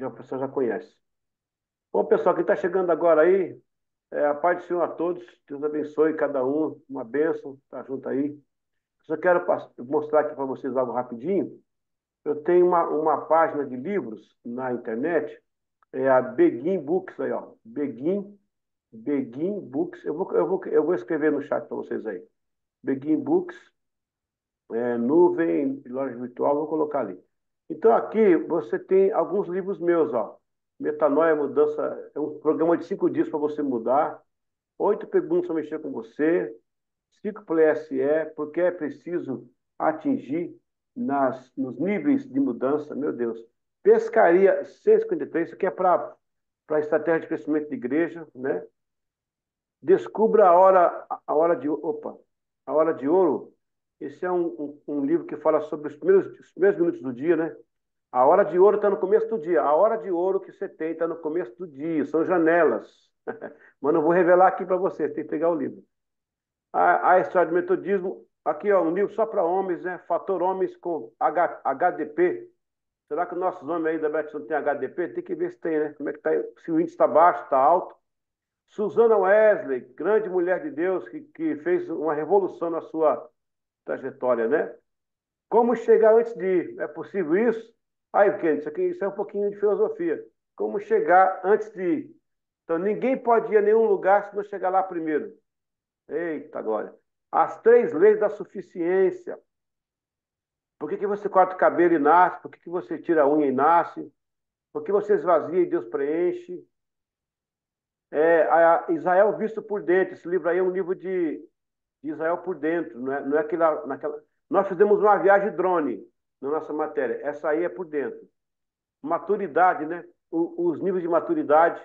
A pessoa já conhece. Bom, pessoal, quem está chegando agora aí, a paz do Senhor a todos. Deus abençoe cada um. Uma bênção, tá junto aí. Só quero mostrar aqui para vocês algo rapidinho. Eu tenho uma página de livros na internet, é a Begin Books aí, ó. Begin Books. Eu vou escrever no chat para vocês aí. Begin Books, nuvem, loja virtual, vou colocar ali. Então aqui você tem alguns livros meus, ó. Metanoia, mudança, é um programa de 5 dias para você mudar. 8 perguntas para mexer com você. 5 para porque é preciso atingir nos níveis de mudança, meu Deus. Pescaria 653, isso aqui é para estratégia de crescimento de igreja, né? Descubra a hora de ouro. Esse é um livro que fala sobre os primeiros minutos do dia, né? A hora de ouro está no começo do dia. A hora de ouro que você tem está no começo do dia. São janelas. Mas não vou revelar aqui para você, tem que pegar o livro. A história do metodismo, aqui ó, um livro só para homens, né? Fator Homens com HDP. Será que os nossos homens aí da Betson têm HDP? Tem que ver se tem, né? Como é que tá, se o índice está baixo, está alto. Susana Wesley, grande mulher de Deus que fez uma revolução na sua trajetória, né? Como chegar antes de ir? É possível isso? Aí, Kennedy, isso é um pouquinho de filosofia. Como chegar antes de ir? Então, ninguém pode ir a nenhum lugar se não chegar lá primeiro. Eita, agora. As 3 leis da suficiência. Por que você corta o cabelo e nasce? Por que você tira a unha e nasce? Por que você esvazia e Deus preenche? Israel visto por dentro. Esse livro aí é um livro de Israel por dentro. Não é naquela... Nós fizemos uma viagem drone na nossa matéria. Essa aí é por dentro. Maturidade, né? Os níveis de maturidade.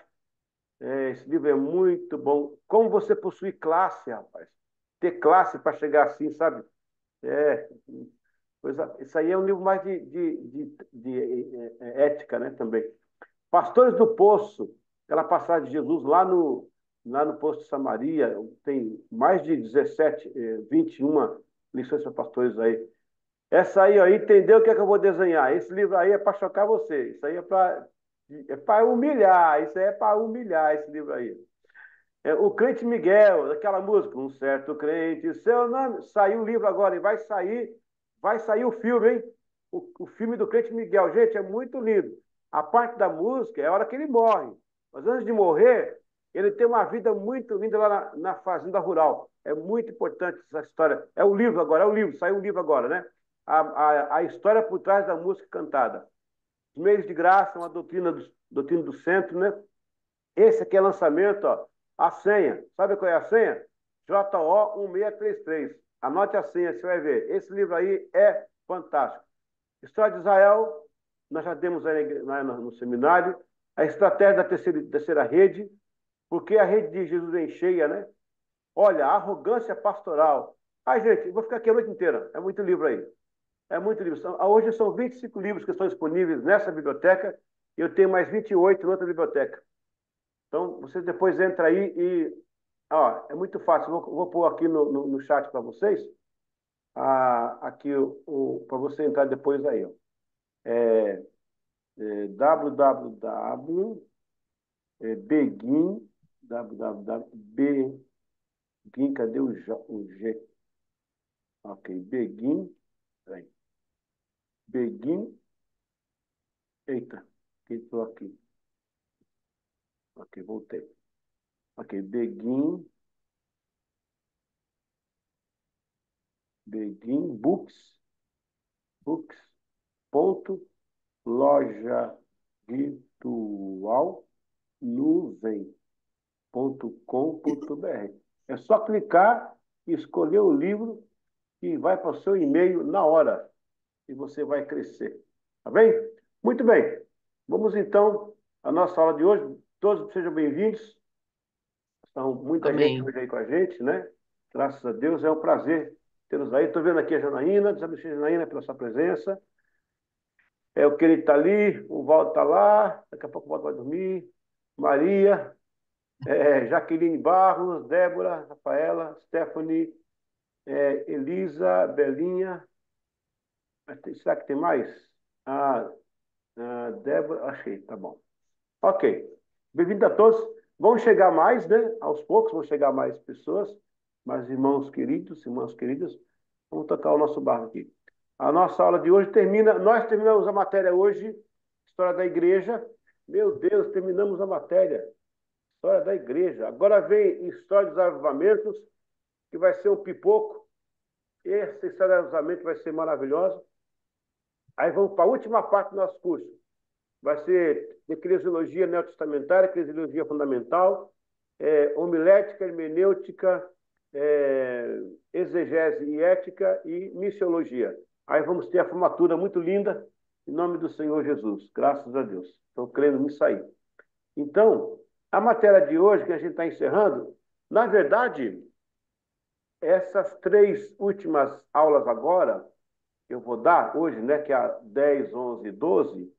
Esse livro é muito bom. Como você possui classe, rapaz. Ter classe para chegar assim, sabe? É, isso aí é um livro mais de ética, né, também. Pastores do Poço, aquela passagem de Jesus lá no Poço de Samaria, tem mais de 17, 21 lições para pastores aí. Essa aí, ó, entendeu o que é que eu vou desenhar? Esse livro aí é para chocar você. Isso aí é para humilhar. Isso aí é para humilhar, esse livro aí. O Crente Miguel, aquela música, um certo crente, seu nome. Saiu o livro agora e vai sair o filme, hein? O filme do Crente Miguel. Gente, é muito lindo. A parte da música é a hora que ele morre. Mas antes de morrer, ele tem uma vida muito linda lá na fazenda rural. É muito importante essa história. É o livro agora, saiu o livro agora, né? A história por trás da música cantada. Os meios de graça, uma doutrina do centro, né? Esse aqui é lançamento, ó. A senha. Sabe qual é a senha? JO1633. Anote a senha, você vai ver. Esse livro aí é fantástico. História de Israel, nós já demos aí no seminário. A estratégia da terceira rede, porque a rede de Jesus é cheia, né? Olha, a arrogância pastoral. Ai, gente, eu vou ficar aqui a noite inteira. É muito livro aí. É muito livro. Hoje são 25 livros que estão disponíveis nessa biblioteca. E eu tenho mais 28 em outra biblioteca. Então, você depois entra aí e. Ó, é muito fácil. Vou pôr aqui no chat para vocês. Aqui para você entrar depois aí. Ó. www. Begin. Begin, cadê o G? Ok, Begin. Peraí. Begin. Eita, estou aqui. Ok, voltei. Ok, Begin Books. Books. Ponto. Loja virtual nuvem.com.br. É só clicar e escolher o livro que vai para o seu e-mail na hora e você vai crescer. Tá bem? Muito bem. Vamos então à nossa aula de hoje. Todos sejam bem-vindos. Estão muita gente Amém. hoje aí com a gente, né? Graças a Deus, é um prazer tê-los aí. Estou vendo aqui a Janaína, desabençoe a Janaína pela sua presença. O Kenny está ali, o Valdo está lá, daqui a pouco o Valdo vai dormir. Maria, Jaqueline Barros, Débora, Rafaela, Stephanie, Elisa, Belinha. Será que tem mais? Ah, Débora, achei, tá bom. Ok. Bem-vindo a todos. Vão chegar mais, né? Aos poucos vão chegar mais pessoas, mais irmãos queridos, irmãs queridas. Vamos tocar o nosso barco aqui. A nossa aula de hoje termina. Nós terminamos a matéria hoje, História da Igreja. Meu Deus, terminamos a matéria. História da Igreja. Agora vem História dos Avivamentos, que vai ser um pipoco. Essa História dos Avivamentos vai ser maravilhosa. Aí vamos para a última parte do nosso curso. Vai ser eclesiologia neotestamentária, eclesiologia fundamental, homilética, hermenêutica, exegese e ética e missiologia. Aí vamos ter a formatura muito linda, em nome do Senhor Jesus. Graças a Deus. Estou crendo nisso aí. Então, a matéria de hoje que a gente está encerrando, na verdade, essas 3 últimas aulas agora, que eu vou dar hoje, né, que é a 10, 11 e 12,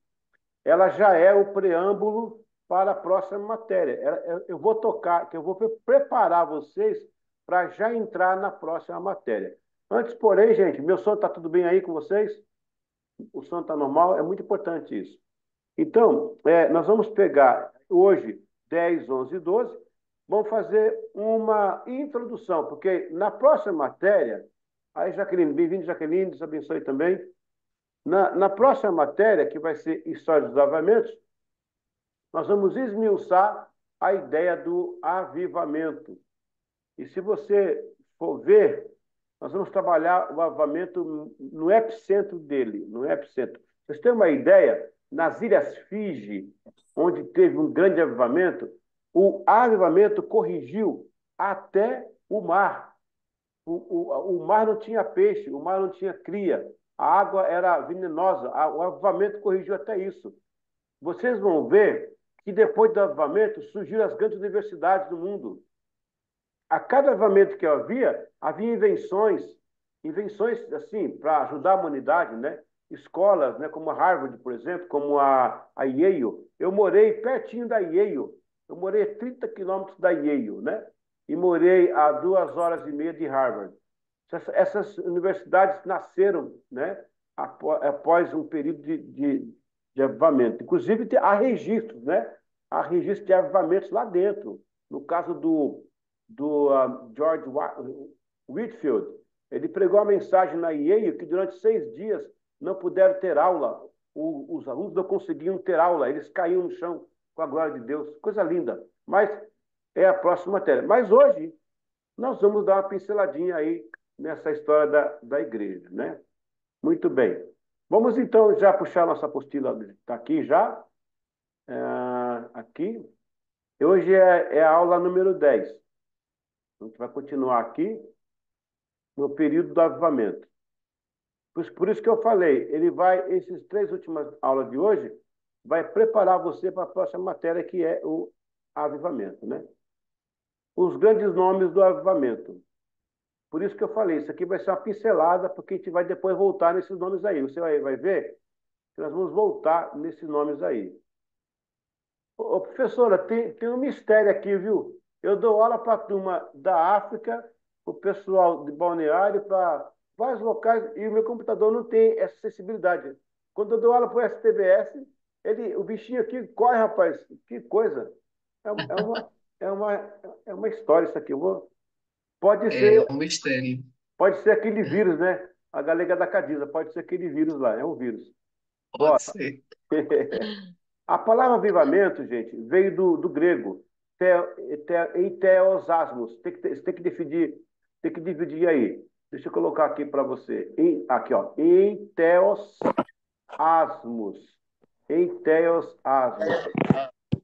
ela já é o preâmbulo para a próxima matéria. Eu vou tocar, que eu vou preparar vocês para já entrar na próxima matéria. Antes, porém, gente, meu som está tudo bem aí com vocês? O som está normal? É muito importante isso. Então, nós vamos pegar hoje 10, 11 e 12, vamos fazer uma introdução, porque na próxima matéria, aí Jaqueline, bem-vindo Jaqueline, Deus abençoe também. Na próxima matéria, que vai ser História dos Avivamentos, nós vamos esmiuçar a ideia do avivamento. E se você for ver, nós vamos trabalhar o avivamento no epicentro dele, no epicentro. Vocês têm uma ideia? Nas Ilhas Fiji, onde teve um grande avivamento, o avivamento corrigiu até o mar. O mar não tinha peixe, o mar não tinha cria, a água era venenosa, o avivamento corrigiu até isso. Vocês vão ver que depois do avivamento surgiram as grandes universidades do mundo. A cada avivamento que havia invenções assim, para ajudar a humanidade, né? Escolas, né, como a Harvard, por exemplo, como a Yale. Eu morei pertinho da Yale. Eu morei a 30 quilômetros da Yale, né? E morei a 2 horas e meia de Harvard. Essas universidades nasceram, né, após um período de avivamento. Inclusive, há registros, né? Há registros de avivamentos lá dentro. No caso do George Whitefield, ele pregou a mensagem na Yale que durante 6 dias não puderam ter aula. Os alunos não conseguiam ter aula, eles caíam no chão com a glória de Deus. Coisa linda. Mas é a próxima matéria. Mas hoje nós vamos dar uma pinceladinha aí nessa história da igreja, né? Muito bem. Vamos então já puxar nossa apostila, está aqui já. Aqui. Hoje é a aula número 10. A gente vai continuar aqui no período do avivamento. Por isso que eu falei, esses 3 últimas aulas de hoje, vai preparar você para a próxima matéria, que é o avivamento, né? Os grandes nomes do avivamento. Por isso que eu falei, isso aqui vai ser uma pincelada, porque a gente vai depois voltar nesses nomes aí. Você vai ver que nós vamos voltar nesses nomes aí. Ô, professora, tem um mistério aqui, viu? Eu dou aula para a turma da África, para o pessoal de Balneário, para vários locais, e o meu computador não tem essa acessibilidade. Quando eu dou aula para o STBS, o bichinho aqui corre, rapaz. Que coisa. É, é uma, é uma, é uma história isso aqui. Pode É ser, um mistério. pode ser aquele vírus, né? A galega da Cadiza, pode ser aquele vírus lá, é um vírus. Pode Bora. ser. A palavra avivamento, gente, veio do grego, em theosasmos. Você tem que dividir aí. Deixa eu colocar aqui para você. Aqui, ó. Em theosasmos. Em theosasmos.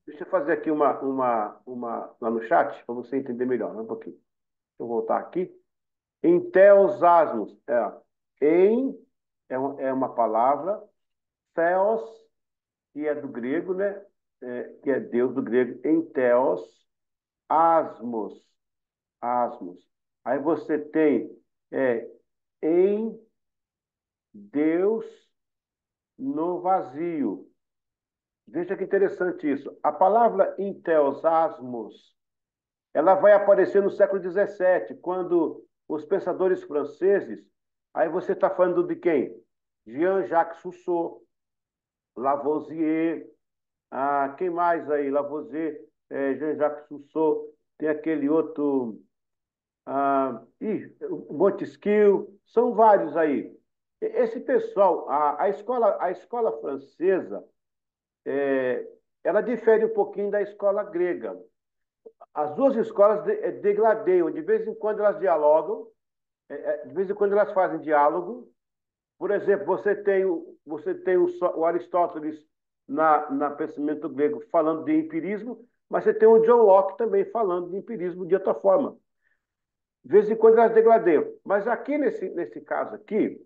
Deixa eu fazer aqui lá no chat, para você entender melhor, um pouquinho. Deixa eu voltar aqui. Em theosasmos. É uma palavra. Theos, que é do grego, né? Que é Deus do grego, em Theos, asmos, asmos. Aí você tem em Deus no vazio. Veja que interessante isso. A palavra em Theos, asmos, ela vai aparecer no século XVII, quando os pensadores franceses, aí você está falando de quem? Jean-Jacques Rousseau, Lavoisier, quem mais aí? Lavoisier, Jean-Jacques Rousseau, tem aquele outro, Montesquieu, são vários aí. Esse pessoal, a escola francesa, é, ela difere um pouquinho da escola grega. As duas escolas degladeiam, de vez em quando elas dialogam, de vez em quando elas fazem diálogo. Por exemplo, o Aristóteles na pensamento grego falando de empirismo, mas você tem o John Locke também falando de empirismo de outra forma. De vez em quando elas degladeiam. Mas aqui, nesse caso aqui,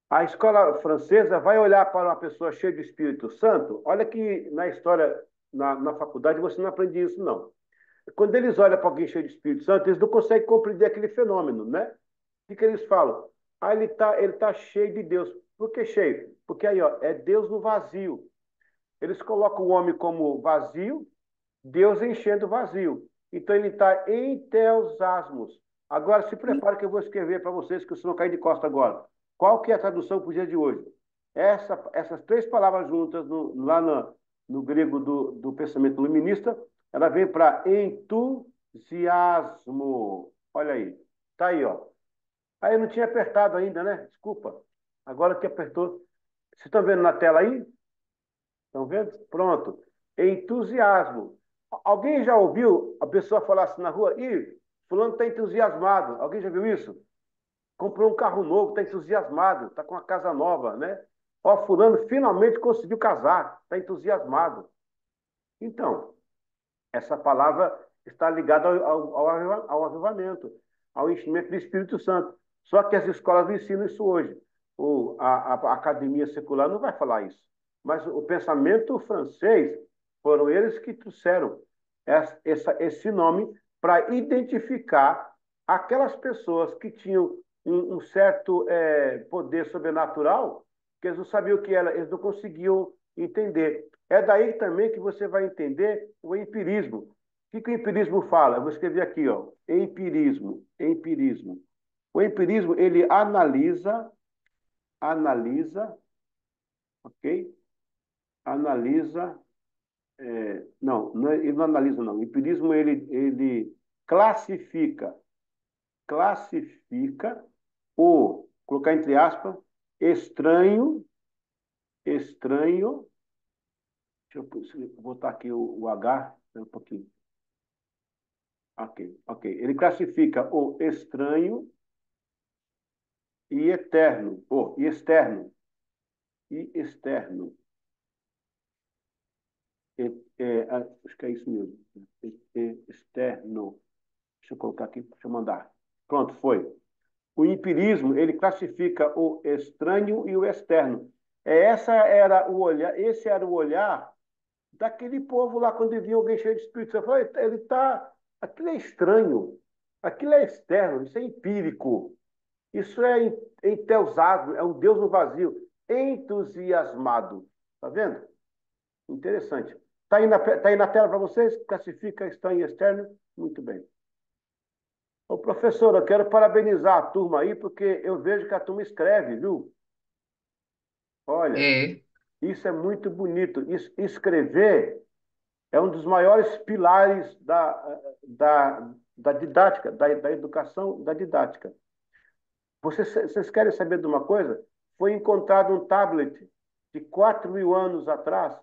a escola francesa vai olhar para uma pessoa cheia de Espírito Santo. Olha que na história, na faculdade, você não aprende isso, não. Quando eles olham para alguém cheio de Espírito Santo, eles não conseguem compreender aquele fenômeno, né? O que eles falam? Ele tá cheio de Deus. Por que cheio? Porque aí, ó, é Deus no vazio. Eles colocam o homem como vazio, Deus enchendo o vazio. Então ele está em teosasmos. Agora se prepare que eu vou escrever para vocês, que vocês vão cair de costa agora. Qual que é a tradução para o dia de hoje? Essas três palavras juntas lá no grego do pensamento iluminista, ela vem para entusiasmo. Olha aí. Tá aí, ó. Aí eu não tinha apertado ainda, né? Desculpa. Agora que apertou. Vocês estão vendo na tela aí? Estão vendo? Pronto. Entusiasmo. Alguém já ouviu a pessoa falar assim na rua? Ih, fulano está entusiasmado. Alguém já viu isso? Comprou um carro novo, está entusiasmado, está com uma casa nova, né? Ó, fulano finalmente conseguiu casar, está entusiasmado. Então, essa palavra está ligada ao avivamento, ao enchimento do Espírito Santo. Só que as escolas não ensinam isso hoje. A academia secular não vai falar isso. Mas o pensamento francês foram eles que trouxeram esse nome para identificar aquelas pessoas que tinham um certo poder sobrenatural, que eles não sabiam o que era, eles não conseguiam entender. É daí também que você vai entender o empirismo. O que o empirismo fala? Eu vou escrever aqui, ó. Empirismo, empirismo. O empirismo, ele analisa, ok? Analisa, não, ele não analisa, não. O empirismo, ele classifica colocar entre aspas, estranho, estranho, deixa eu botar aqui o H, um pouquinho. Ok, ok. Ele classifica o estranho e eterno, e externo, e externo. Acho que é isso mesmo. Externo. Deixa eu colocar aqui, deixa eu mandar. Pronto, foi. O empirismo, ele classifica o estranho e o externo. Esse era o olhar daquele povo lá quando via alguém cheio de Espírito Santo. Aquilo é estranho, aquilo é externo, isso é empírico. Isso é enteosado, é um Deus no vazio, entusiasmado. Tá vendo? Interessante. Tá aí na tela para vocês? Classifica externo e externo? Muito bem. Ô, professor, eu quero parabenizar a turma aí, porque eu vejo que a turma escreve, viu? Olha, É, isso é muito bonito. Escrever é um dos maiores pilares da didática, da educação, da didática. Vocês querem saber de uma coisa? Foi encontrado um tablet de 4.000 anos atrás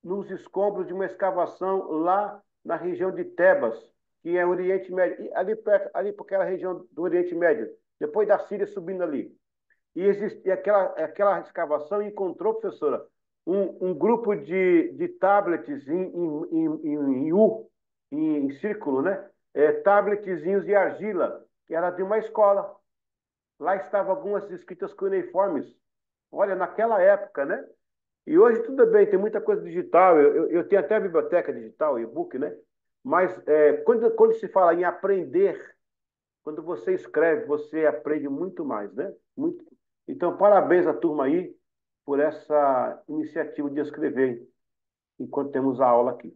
nos escombros de uma escavação lá na região de Tebas, que é Oriente Médio, ali perto, ali por aquela região do Oriente Médio, depois da Síria subindo ali. E aquela escavação encontrou, professora, um grupo de tablets em U, em círculo, né? Tabletzinhos de argila, que era de uma escola. Lá estavam algumas escritas cuneiformes. Olha, naquela época, né? E hoje tudo bem, tem muita coisa digital. Eu tenho até a biblioteca digital, e-book, né? Mas quando se fala em aprender, quando você escreve, você aprende muito mais, né? Muito. Então, parabéns à turma aí por essa iniciativa de escrever enquanto temos a aula aqui.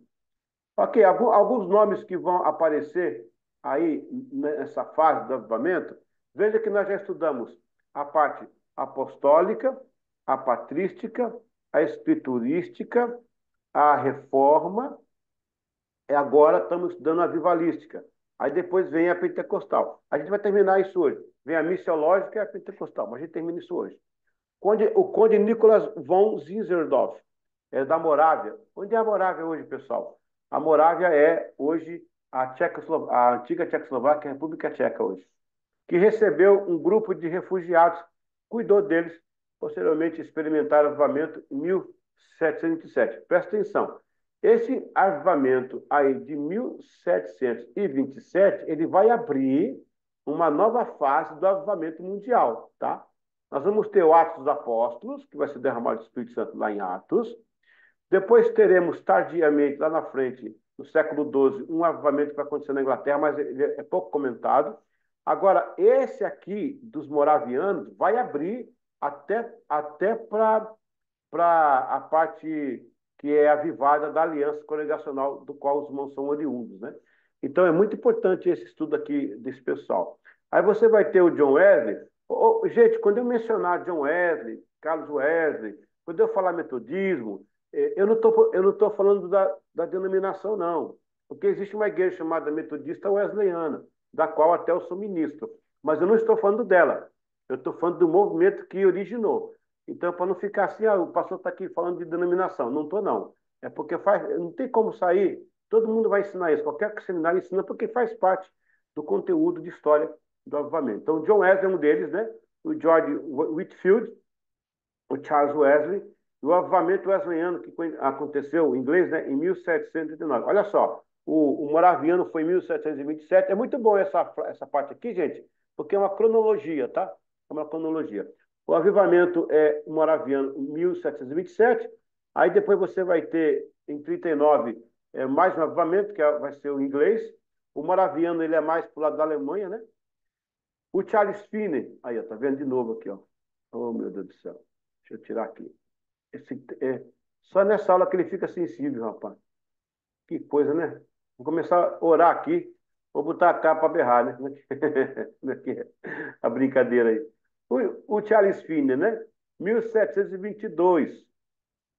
Ok, alguns nomes que vão aparecer aí nessa fase do avivamento. Veja que nós já estudamos a parte apostólica, a patrística, a escriturística, a reforma, e agora estamos estudando a vivalística. Aí depois vem a pentecostal. A gente vai terminar isso hoje. Vem a missiológica e a pentecostal, mas a gente termina isso hoje. O conde Nicolas von Zinzendorf, é da Morávia. Onde é a Morávia hoje, pessoal? A Morávia é hoje a antiga Tchecoslováquia, a República Tcheca hoje, que recebeu um grupo de refugiados, cuidou deles, posteriormente experimentaram o avivamento em 1727. Presta atenção. Esse avivamento aí de 1727, ele vai abrir uma nova fase do avivamento mundial, tá? Nós vamos ter o Atos dos Apóstolos, que vai ser derramado o Espírito Santo lá em Atos. Depois teremos, tardiamente, lá na frente, no século XII, um avivamento que vai acontecer na Inglaterra, mas ele é pouco comentado. Agora, esse aqui, dos moravianos, vai abrir até para a parte que é avivada da aliança congregacional, do qual os irmãos são oriundos, né? Então, é muito importante esse estudo aqui desse pessoal. Aí você vai ter o John Wesley. Gente, quando eu mencionar John Wesley, Carlos Wesley, quando eu falar metodismo, eu não tô falando da denominação, não. Porque existe uma igreja chamada Metodista Wesleyana, da qual até eu sou ministro. Mas eu não estou falando dela. Eu estou falando do movimento que originou. Então, para não ficar assim, o pastor está aqui falando de denominação. Não estou, não. É porque não tem como sair. Todo mundo vai ensinar isso. Qualquer seminário ensina porque faz parte do conteúdo de história do avivamento. Então, John Wesley é um deles, né? O George Whitefield, o Charles Wesley, e o avivamento wesleyano que aconteceu em inglês, né, em 1739. Olha só, o moraviano foi em 1727. É muito bom essa parte aqui, gente, porque é uma cronologia, tá? É uma cronologia. O avivamento é o moraviano em 1727. Aí depois você vai ter, em 39, mais um avivamento, vai ser o inglês. O moraviano ele é mais pro lado da Alemanha, né? O Charles Finney, aí, ó, tá vendo de novo aqui, ó. Oh, meu Deus do céu. Deixa eu tirar aqui. Só nessa aula que ele fica sensível, rapaz. Que coisa, né? Vou começar a orar aqui. Vou botar a capa para berrar, né? Como é que é? A brincadeira aí. O Charles Finney, né? 1722.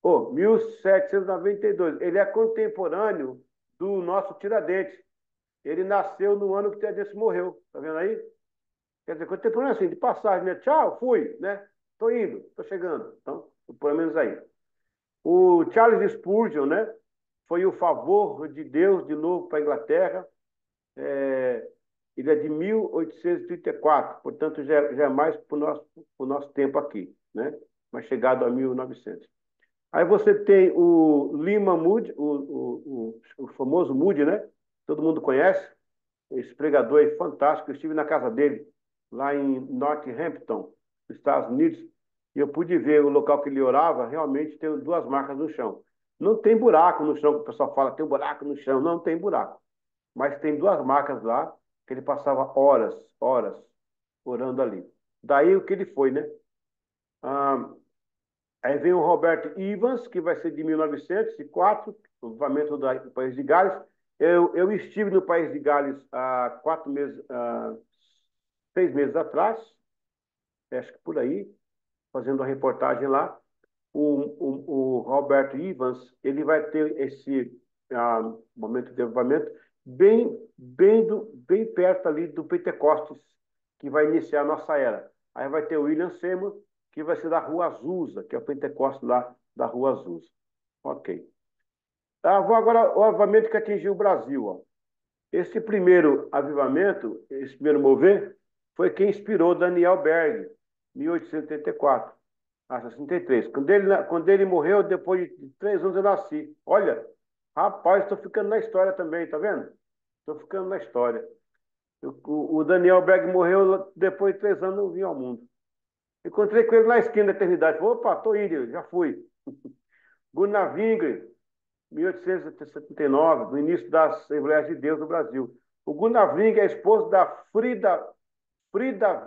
Ou 1792. Ele é contemporâneo do nosso Tiradentes. Ele nasceu no ano que o Tiradentes morreu. Tá vendo aí? Quer dizer, contemporâneo assim, de passagem, né? Tchau, fui, né? Tô indo, tô chegando. Então, pelo menos aí. O Charles Spurgeon, né? Foi o favor de Deus de novo para a Inglaterra. Ele é de 1834, portanto já é mais para o nosso tempo aqui, né? Mas chegado a 1900. Aí você tem o Lima Moody, o famoso Moody, né? Todo mundo conhece. Esse pregador aí fantástico. Eu estive na casa dele, lá em Northampton, nos Estados Unidos, e eu pude ver o local que ele orava, realmente tem duas marcas no chão. Não tem buraco no chão, que o pessoal fala, tem um buraco no chão. Não tem buraco. Mas tem duas marcas lá, que ele passava horas, orando ali. Daí o que ele foi, né? Ah, aí vem o Robert Evans, que vai ser de 1904, o avivamento do País de Gales. Eu estive no País de Gales há 6 meses atrás, acho que por aí, fazendo uma reportagem lá. O Robert Evans, ele vai ter esse momento de avivamento bem perto ali do Pentecostes, que vai iniciar a nossa era. Aí vai ter o William Seymour, que vai ser da Rua Azusa, que é o Pentecostes lá da Rua Azusa. Ok. Vou agora o avivamento que atingiu o Brasil. Ó. Esse primeiro avivamento, esse primeiro mover, foi quem inspirou Daniel Berg, 1884 a 63. Quando ele morreu, depois de 3 anos eu nasci. Olha, rapaz, estou ficando na história também, tá vendo? Estou ficando na história. O Daniel Berg morreu depois de 3 anos, não vim ao mundo. Encontrei com ele na esquina da eternidade. Falei, opa, estou indo, já fui. Gunnar Wingren, 1879, no início das Assembleias de Deus no Brasil. O Gunnar Wingren é esposo da Frida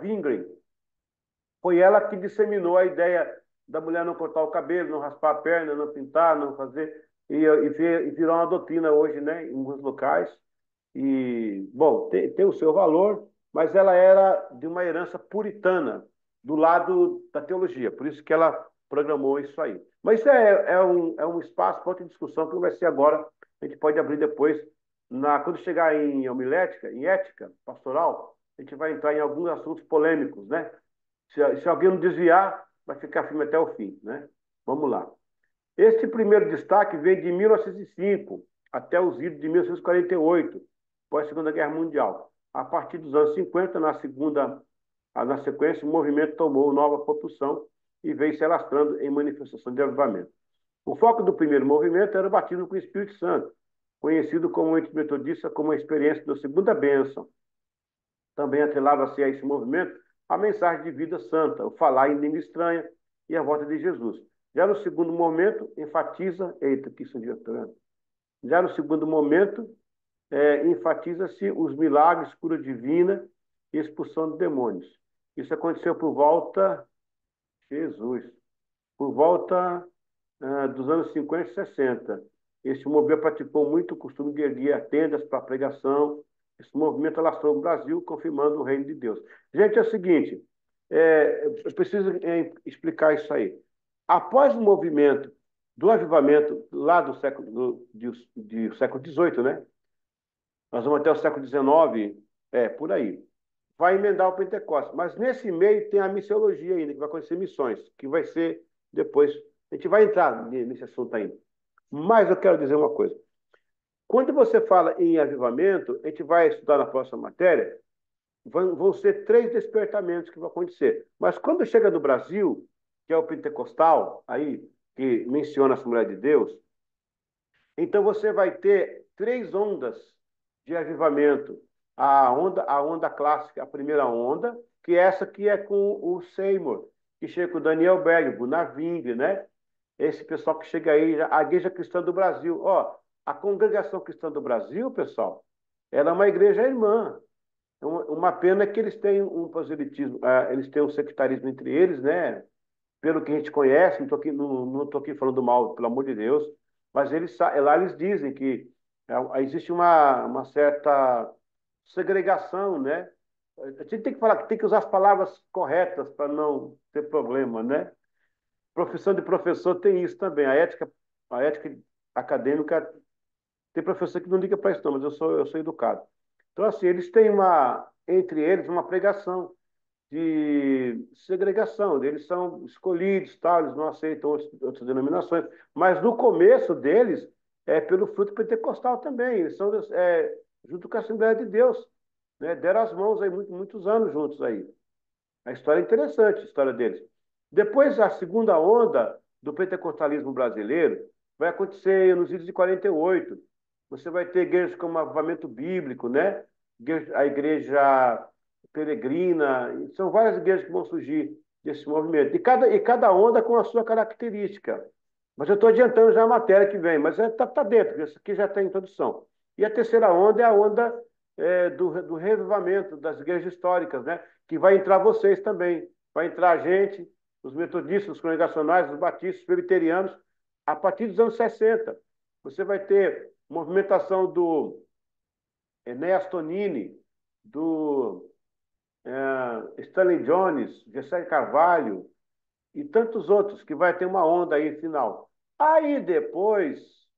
Wingren. Foi ela que disseminou a ideia da mulher não cortar o cabelo, não raspar a perna, não pintar, não fazer. E virou uma doutrina hoje, né, em alguns locais. E, bom, tem o seu valor, mas ela era de uma herança puritana, do lado da teologia. Por isso que ela programou isso aí. Mas isso é um espaço para outra discussão que vai ser agora. A gente pode abrir depois, quando chegar em homilética, em ética pastoral, a gente vai entrar em alguns assuntos polêmicos, né? Se alguém não desviar, vai ficar firme até o fim, né? Vamos lá. Este primeiro destaque vem de 1905 até os idos de 1948, pós-Segunda Guerra Mundial. A partir dos anos 50, na sequência, o movimento tomou nova propulsão e veio se alastrando em manifestação de avivamento. O foco do primeiro movimento era o batismo com o Espírito Santo, conhecido como entre metodista como a experiência da segunda bênção. Também atrelava-se a esse movimento a mensagem de vida santa, o falar em língua estranha e a volta de Jesus. Já no segundo momento, enfatiza... Eita, que isso já no segundo momento, enfatiza-se os milagres, cura divina e expulsão de demônios. Isso aconteceu por volta... Jesus! Por volta dos anos 50 e 60. Esse movimento praticou muito o costume de erguer tendas para pregação. Esse movimento alastrou o Brasil, confirmando o reino de Deus. Gente, é o seguinte, eu preciso explicar isso aí. Após o movimento do avivamento lá do século XVIII, né? Nós vamos até o século XIX, por aí. Vai emendar o Pentecostes. Mas nesse meio tem a missiologia ainda, que vai acontecer missões, que vai ser depois. A gente vai entrar nesse assunto ainda. Mas eu quero dizer uma coisa. Quando você fala em avivamento, a gente vai estudar na próxima matéria, vão ser 3 despertamentos que vão acontecer. Mas quando chega no Brasil, que é o pentecostal, aí, que menciona a Assembleia de Deus, então você vai ter 3 ondas de avivamento. A onda clássica, a primeira onda, que é essa que é com o Seymour, que chega com o Daniel Berg, o Naving, né? Esse pessoal que chega aí, a Igreja Cristã do Brasil. Ó, a Congregação Cristã do Brasil, pessoal, ela é uma igreja irmã. Uma pena que eles têm um proselitismo, eles têm um sectarismo entre eles, né? Pelo que a gente conhece, não tô aqui falando mal, pelo amor de Deus, mas lá eles dizem que existe uma certa segregação, né? A gente tem que falar, tem que usar as palavras corretas para não ter problema, né? Profissão de professor tem isso também. A ética acadêmica, tem professor que não liga para isso, não, mas eu sou educado. Então, assim, eles têm entre eles, uma pregação de segregação. Eles são escolhidos, tal, eles não aceitam outras denominações. Mas no começo deles, é pelo fruto pentecostal também. Eles são junto com a Assembleia de Deus, né? Deram as mãos aí muitos anos juntos aí. A história é interessante, a história deles. Depois, a segunda onda do pentecostalismo brasileiro vai acontecer nos idos de 48. Você vai ter igrejas como Avivamento Bíblico, né? A Igreja Peregrina. São várias igrejas que vão surgir desse movimento. E cada onda com a sua característica. Mas eu estou adiantando já a matéria que vem, mas tá dentro, isso aqui já tem introdução. E a terceira onda é a onda do revivamento das igrejas históricas, né? Que vai entrar vocês também. Vai entrar a gente, os metodistas, os congregacionais, os batistas, os presbiterianos, a partir dos anos 60. Você vai ter movimentação do Enéas Tonini, do Stanley Jones, Gessé Carvalho e tantos outros, que vai ter uma onda aí final. Aí depois,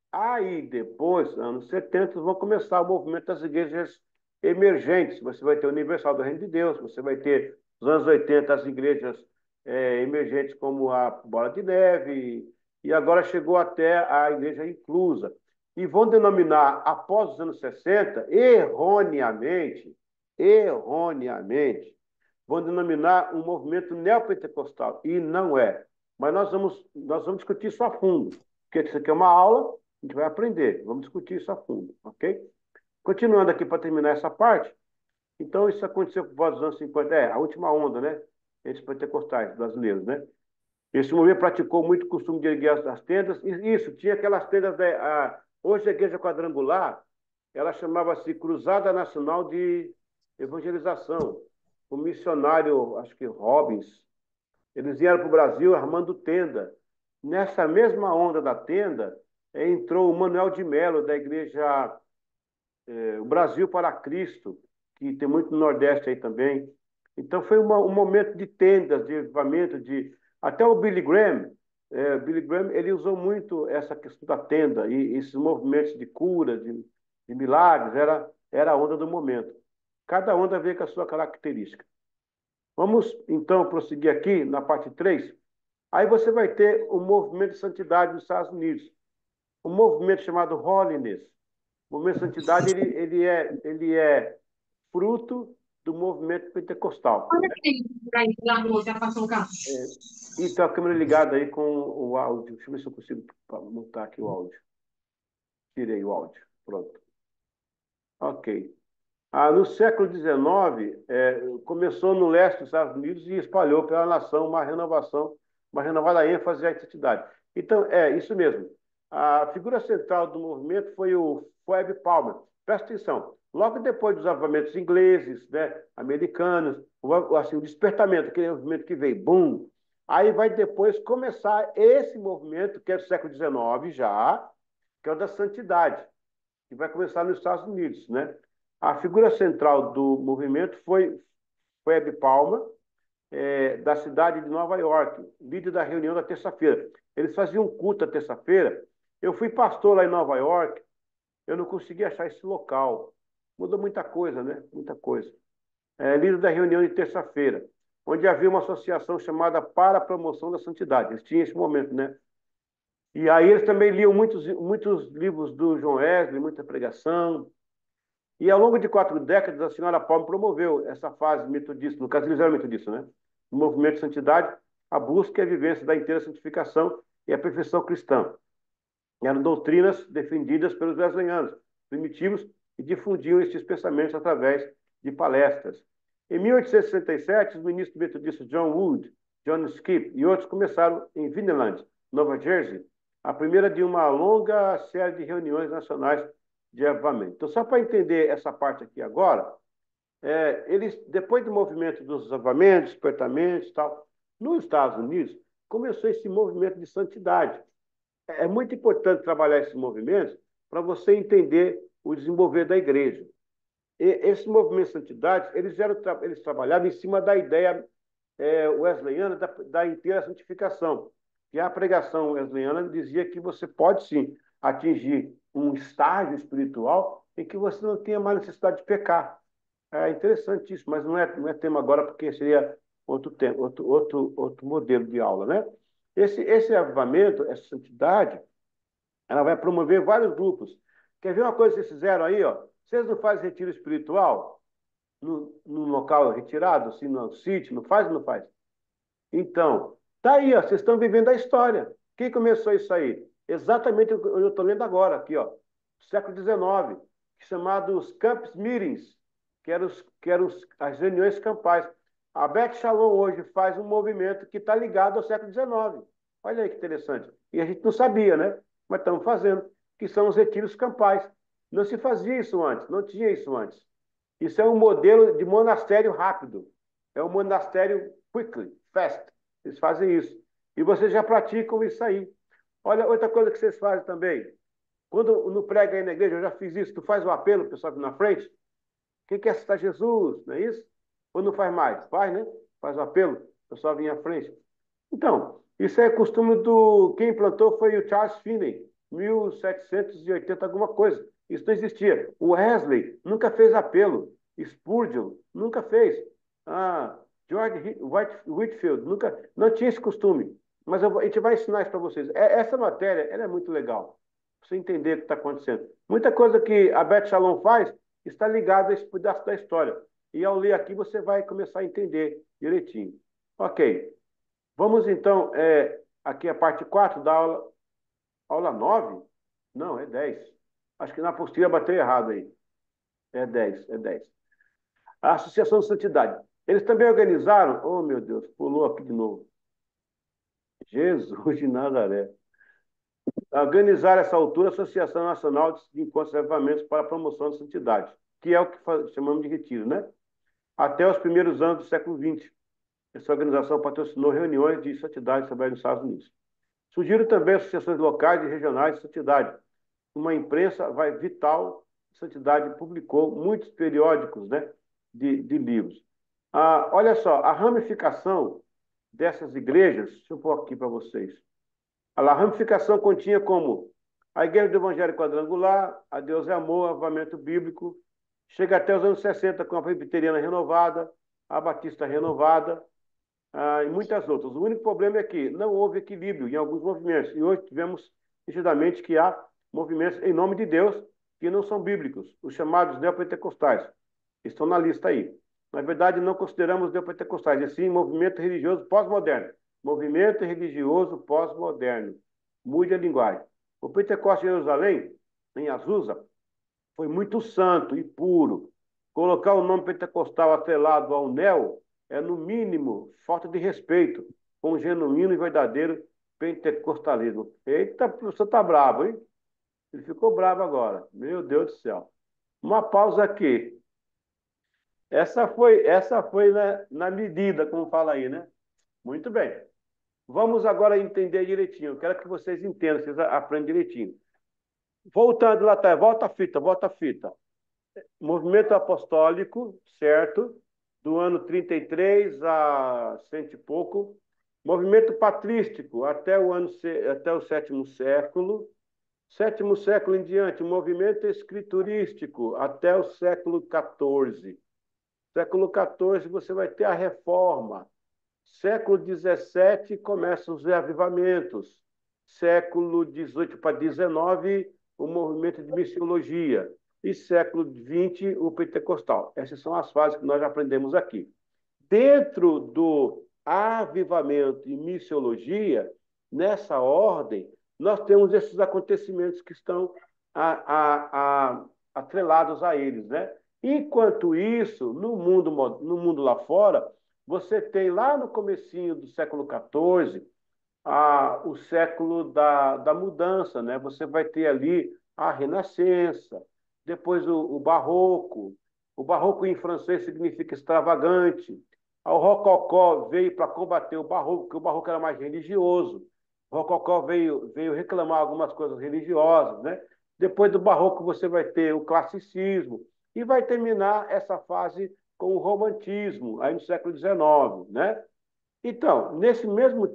anos 70, vão começar o movimento das igrejas emergentes. Você vai ter o Universal do Reino de Deus, você vai ter, nos anos 80, as igrejas emergentes como a Bola de Neve, e agora chegou até a Igreja Inclusa. E vão denominar, após os anos 60, erroneamente, vão denominar um movimento neopentecostal. E não é. Mas nós vamos discutir isso a fundo. Porque isso aqui é uma aula, a gente vai aprender. Vamos discutir isso a fundo, ok? Continuando aqui para terminar essa parte. Então, isso aconteceu por volta dos anos 50. A última onda, né? Entre os pentecostais brasileiros, né? Esse movimento praticou muito o costume de erguer as tendas. E isso, tinha aquelas tendas... hoje a igreja quadrangular, ela chamava-se Cruzada Nacional de Evangelização. O missionário, acho que Robbins, eles vieram para o Brasil armando tenda. Nessa mesma onda da tenda, entrou o Manuel de Melo, da igreja O Brasil para Cristo, que tem muito no Nordeste aí também. Então foi um momento de tendas, de avivamento, até o Billy Graham, Billy Graham, ele usou muito essa questão da tenda e esses movimentos de cura, de milagres, era a onda do momento. Cada onda veio com a sua característica. Vamos, então, prosseguir aqui na parte 3. Aí você vai ter o movimento de santidade nos Estados Unidos. Um movimento chamado Holiness. O movimento de santidade, ele é fruto do movimento pentecostal, Olha né? aquele por aí, lá no já passou o carro. E tá a câmera ligada aí com o áudio. Deixa eu ver se eu consigo montar aqui o áudio. Tirei o áudio. Pronto. Ok. No século XIX, começou no leste dos Estados Unidos e espalhou pela nação uma renovação, uma renovada ênfase à identidade. Então, é isso mesmo. A figura central do movimento foi o Phoebe Palmer. Presta atenção. Logo depois dos avivamentos ingleses, né, americanos, assim, o despertamento, aquele movimento que veio, boom. Aí vai depois começar esse movimento, que é do século XIX já, que é o da santidade, que vai começar nos Estados Unidos, né? A figura central do movimento foi Abby Palmer, da cidade de Nova York, líder da reunião da terça-feira. Eles faziam um culto à terça-feira. Eu fui pastor lá em Nova York, eu não consegui achar esse local. Mudou muita coisa, né? Muita coisa. Líder da reunião de terça-feira, onde havia uma associação chamada Para a Promoção da Santidade. Eles tinham esse momento, né? E aí eles também liam muitos livros do John Wesley, muita pregação. E ao longo de 4 décadas, a senhora Palmer promoveu essa fase metodista, no caso eles eram metodistas, né? No movimento de santidade, a busca e a vivência da inteira santificação e a perfeição cristã. Eram doutrinas defendidas pelos wesleyanos primitivos e difundiam estes pensamentos através de palestras. Em 1867, os ministros metodistas John Wood, John Skip e outros começaram em Vineland, Nova Jersey, a primeira de uma longa série de reuniões nacionais de avivamento. Então, só para entender essa parte aqui agora, eles, depois do movimento dos avivamentos, despertamentos e tal, nos Estados Unidos, começou esse movimento de santidade. É muito importante trabalhar esses movimentos para você entender o desenvolver da igreja. E esses movimentos de santidade, eles trabalhavam em cima da ideia wesleyana da inteira santificação. E a pregação wesleyana dizia que você pode sim atingir um estágio espiritual em que você não tenha mais necessidade de pecar. É interessante isso, mas não é tema agora, porque seria outro, tema, outro modelo de aula, né? Esse avivamento, essa santidade, ela vai promover vários grupos. Quer ver uma coisa que vocês fizeram aí, ó? Vocês não fazem retiro espiritual no local retirado, assim, no sítio? Não faz ou não faz? Então, tá aí, ó, vocês estão vivendo a história. Quem começou isso aí? Exatamente o que eu estou lendo agora, aqui, ó, século XIX, chamados Campus Meetings, as reuniões campais. A Beth Shalom hoje faz um movimento que está ligado ao século XIX. Olha aí que interessante. E a gente não sabia, né? Mas estamos fazendo, que são os retiros campais. Não se fazia isso antes, não tinha isso antes. Isso é um modelo de monastério rápido. É um monastério quickly, fast. Eles fazem isso. E vocês já praticam isso aí. Olha, outra coisa que vocês fazem também. Quando no prega aí na igreja, eu já fiz isso, tu faz o apelo, o pessoal aqui na frente. Quem quer citar Jesus, não é isso? Ou não faz mais? Faz, né? Faz o apelo, o pessoal vinha à frente. Então, isso é costume do... Quem implantou foi o Charles Finney, 1780 alguma coisa. Isso não existia. O Wesley nunca fez apelo. Spurgeon nunca fez. George Whitefield nunca... Não tinha esse costume. Mas a gente vai ensinar isso para vocês. Essa matéria ela é muito legal. Para você entender o que está acontecendo. Muita coisa que a Beth Shalom faz está ligada a esse pedaço da história. E ao ler aqui, você vai começar a entender direitinho. Ok. Vamos então, aqui a parte 4 da aula 9. Não, é 10. Acho que na apostila bateu errado aí. É 10, é 10. A Associação de Santidade. Eles também organizaram, oh meu Deus, pulou aqui de novo. Jesus de Nazaré. Organizaram essa altura a Associação Nacional de Encontros e Avivamentos para a Promoção da Santidade, que é o que chamamos de retiro, né? Até os primeiros anos do século XX. Essa organização patrocinou reuniões de santidade também nos Estados Unidos. Surgiram também associações locais e regionais de santidade. Uma imprensa vital de santidade publicou muitos periódicos, né, de livros. Olha só, a ramificação dessas igrejas, deixa eu pôr aqui para vocês. A ramificação continha como a Igreja do Evangelho Quadrangular, a Deus é Amor, Avivamento Bíblico, chega até os anos 60 com a Presbiteriana Renovada, a Batista Renovada, e muitas outras. O único problema é que não houve equilíbrio em alguns movimentos, e hoje tivemos nitidamente que há movimentos em nome de Deus que não são bíblicos, os chamados neopentecostais, estão na lista aí. Na verdade, não consideramos neopentecostais, e sim movimento religioso pós-moderno. Movimento religioso pós-moderno. Mude a linguagem. O Pentecostes de Jerusalém, em Azusa, foi muito santo e puro. Colocar o nome pentecostal atrelado ao NEL é, no mínimo, falta de respeito com o genuíno e verdadeiro pentecostalismo. Eita, o professor tá bravo, hein? Ele ficou bravo agora. Meu Deus do céu. Uma pausa aqui. Essa foi na medida, como fala aí, né? Muito bem. Vamos agora entender direitinho. Eu quero que vocês entendam, vocês aprendam direitinho. Voltando lá atrás, volta a fita, volta a fita. Movimento apostólico, certo? Do ano 33 a cento e pouco. Movimento patrístico até o sétimo século. Sétimo século em diante, movimento escriturístico até o século XIV. Século XIV você vai ter a reforma. Século XVII começam os reavivamentos. Século XVIII para XIX, o movimento de missiologia. E século XX, o pentecostal. Essas são as fases que nós já aprendemos aqui. Dentro do avivamento e missiologia, nessa ordem, nós temos esses acontecimentos que estão atrelados a eles, né? Enquanto isso, no mundo lá fora, você tem lá no comecinho do século XIV o século da mudança, né? Você vai ter ali a Renascença, depois o Barroco. O Barroco em francês significa extravagante. O Rococó veio para combater o Barroco, porque o Barroco era mais religioso. O Rococó veio reclamar algumas coisas religiosas, né? Depois do Barroco você vai ter o Classicismo e vai terminar essa fase com o Romantismo, aí no século XIX, né? Então, nesse mesmo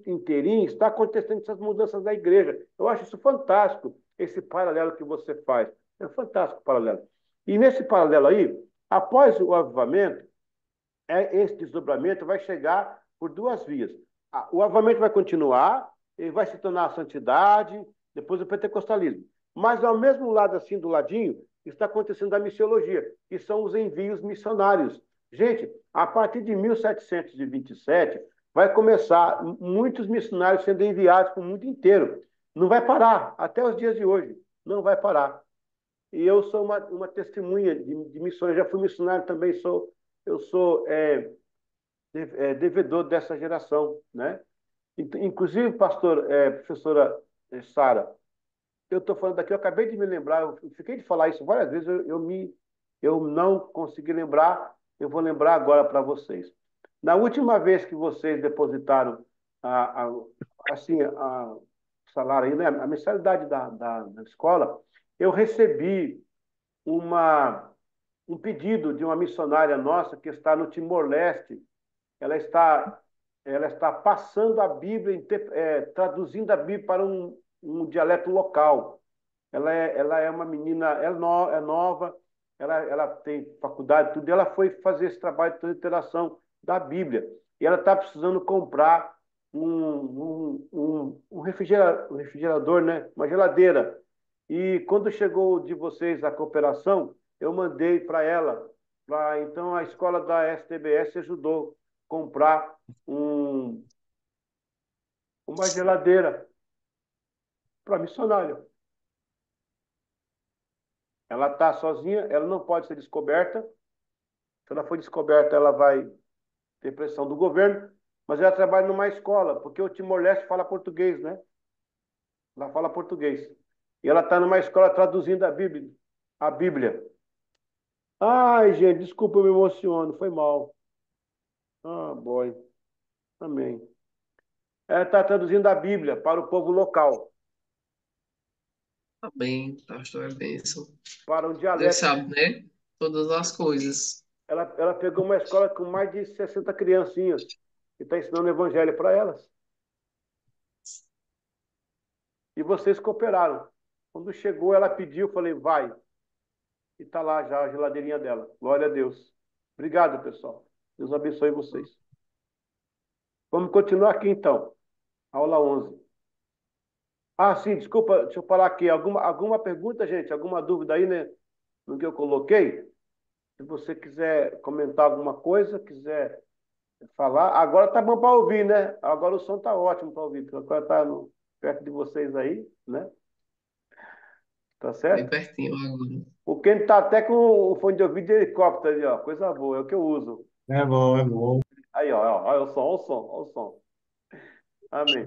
inteirinho, está acontecendo essas mudanças da igreja. Eu acho isso fantástico, esse paralelo que você faz. É um fantástico paralelo. E nesse paralelo aí, após o avivamento, esse desdobramento vai chegar por duas vias. O avivamento vai continuar, ele vai se tornar a santidade, depois o pentecostalismo. Mas, ao mesmo lado, assim, do ladinho, está acontecendo a missiologia, que são os envios missionários. Gente, a partir de 1727, vai começar muitos missionários sendo enviados para o mundo inteiro. Não vai parar, até os dias de hoje. Não vai parar. E eu sou uma testemunha de missões, já fui missionário também, eu sou devedor dessa geração, né? Inclusive, professora Sara, eu estou falando aqui, eu acabei de me lembrar, eu fiquei de falar isso várias vezes, eu não consegui lembrar, eu vou lembrar agora para vocês. Na última vez que vocês depositaram assim, o salário aí, né, a mensalidade da escola, eu recebi uma, um pedido de uma missionária nossa que está no Timor-Leste. Ela está, ela está passando a Bíblia, traduzindo a Bíblia para um dialeto local. Ela é uma menina, é nova, ela tem faculdade, tudo, e ela foi fazer esse trabalho de transliteração da Bíblia. E ela está precisando comprar um refrigerador, né? Uma geladeira. E quando chegou de vocês a cooperação, eu mandei para ela. Então, a escola da STBS ajudou a comprar uma geladeira para missionária. Ela está sozinha, ela não pode ser descoberta. Se ela for descoberta, ela vai ter pressão do governo, mas ela trabalha numa escola, porque o Timor-Leste fala português, né? Ela fala português. E ela está numa escola traduzindo a Bíblia. A Bíblia. Ai, gente, desculpa, eu me emociono, foi mal. Ah, boy. Amém. Ela está traduzindo a Bíblia para o povo local, Amém, pastor, é bênção. para um Deus dialeto. sabe, né? Todas as coisas. Ela pegou uma escola com mais de 60 criancinhas e está ensinando o evangelho para elas. e vocês cooperaram. Quando chegou, ela pediu, eu falei, vai. E está lá já a geladeirinha dela. Glória a Deus. Obrigado, pessoal. Deus abençoe vocês. Vamos continuar aqui então. Aula 11. Ah, sim, desculpa, deixa eu falar aqui. Alguma pergunta, gente? Alguma dúvida aí, né? No que eu coloquei? Se você quiser comentar alguma coisa, quiser falar. Agora tá bom para ouvir, né? Agora o som tá ótimo para ouvir, porque agora tá perto de vocês aí, né? Tá Bem certo? pertinho agora. O Ken tá até com o fone de ouvido de helicóptero ali, ó. Coisa boa, é o que eu uso. É bom, é bom. Aí, ó, ó, o som, o som. Amém.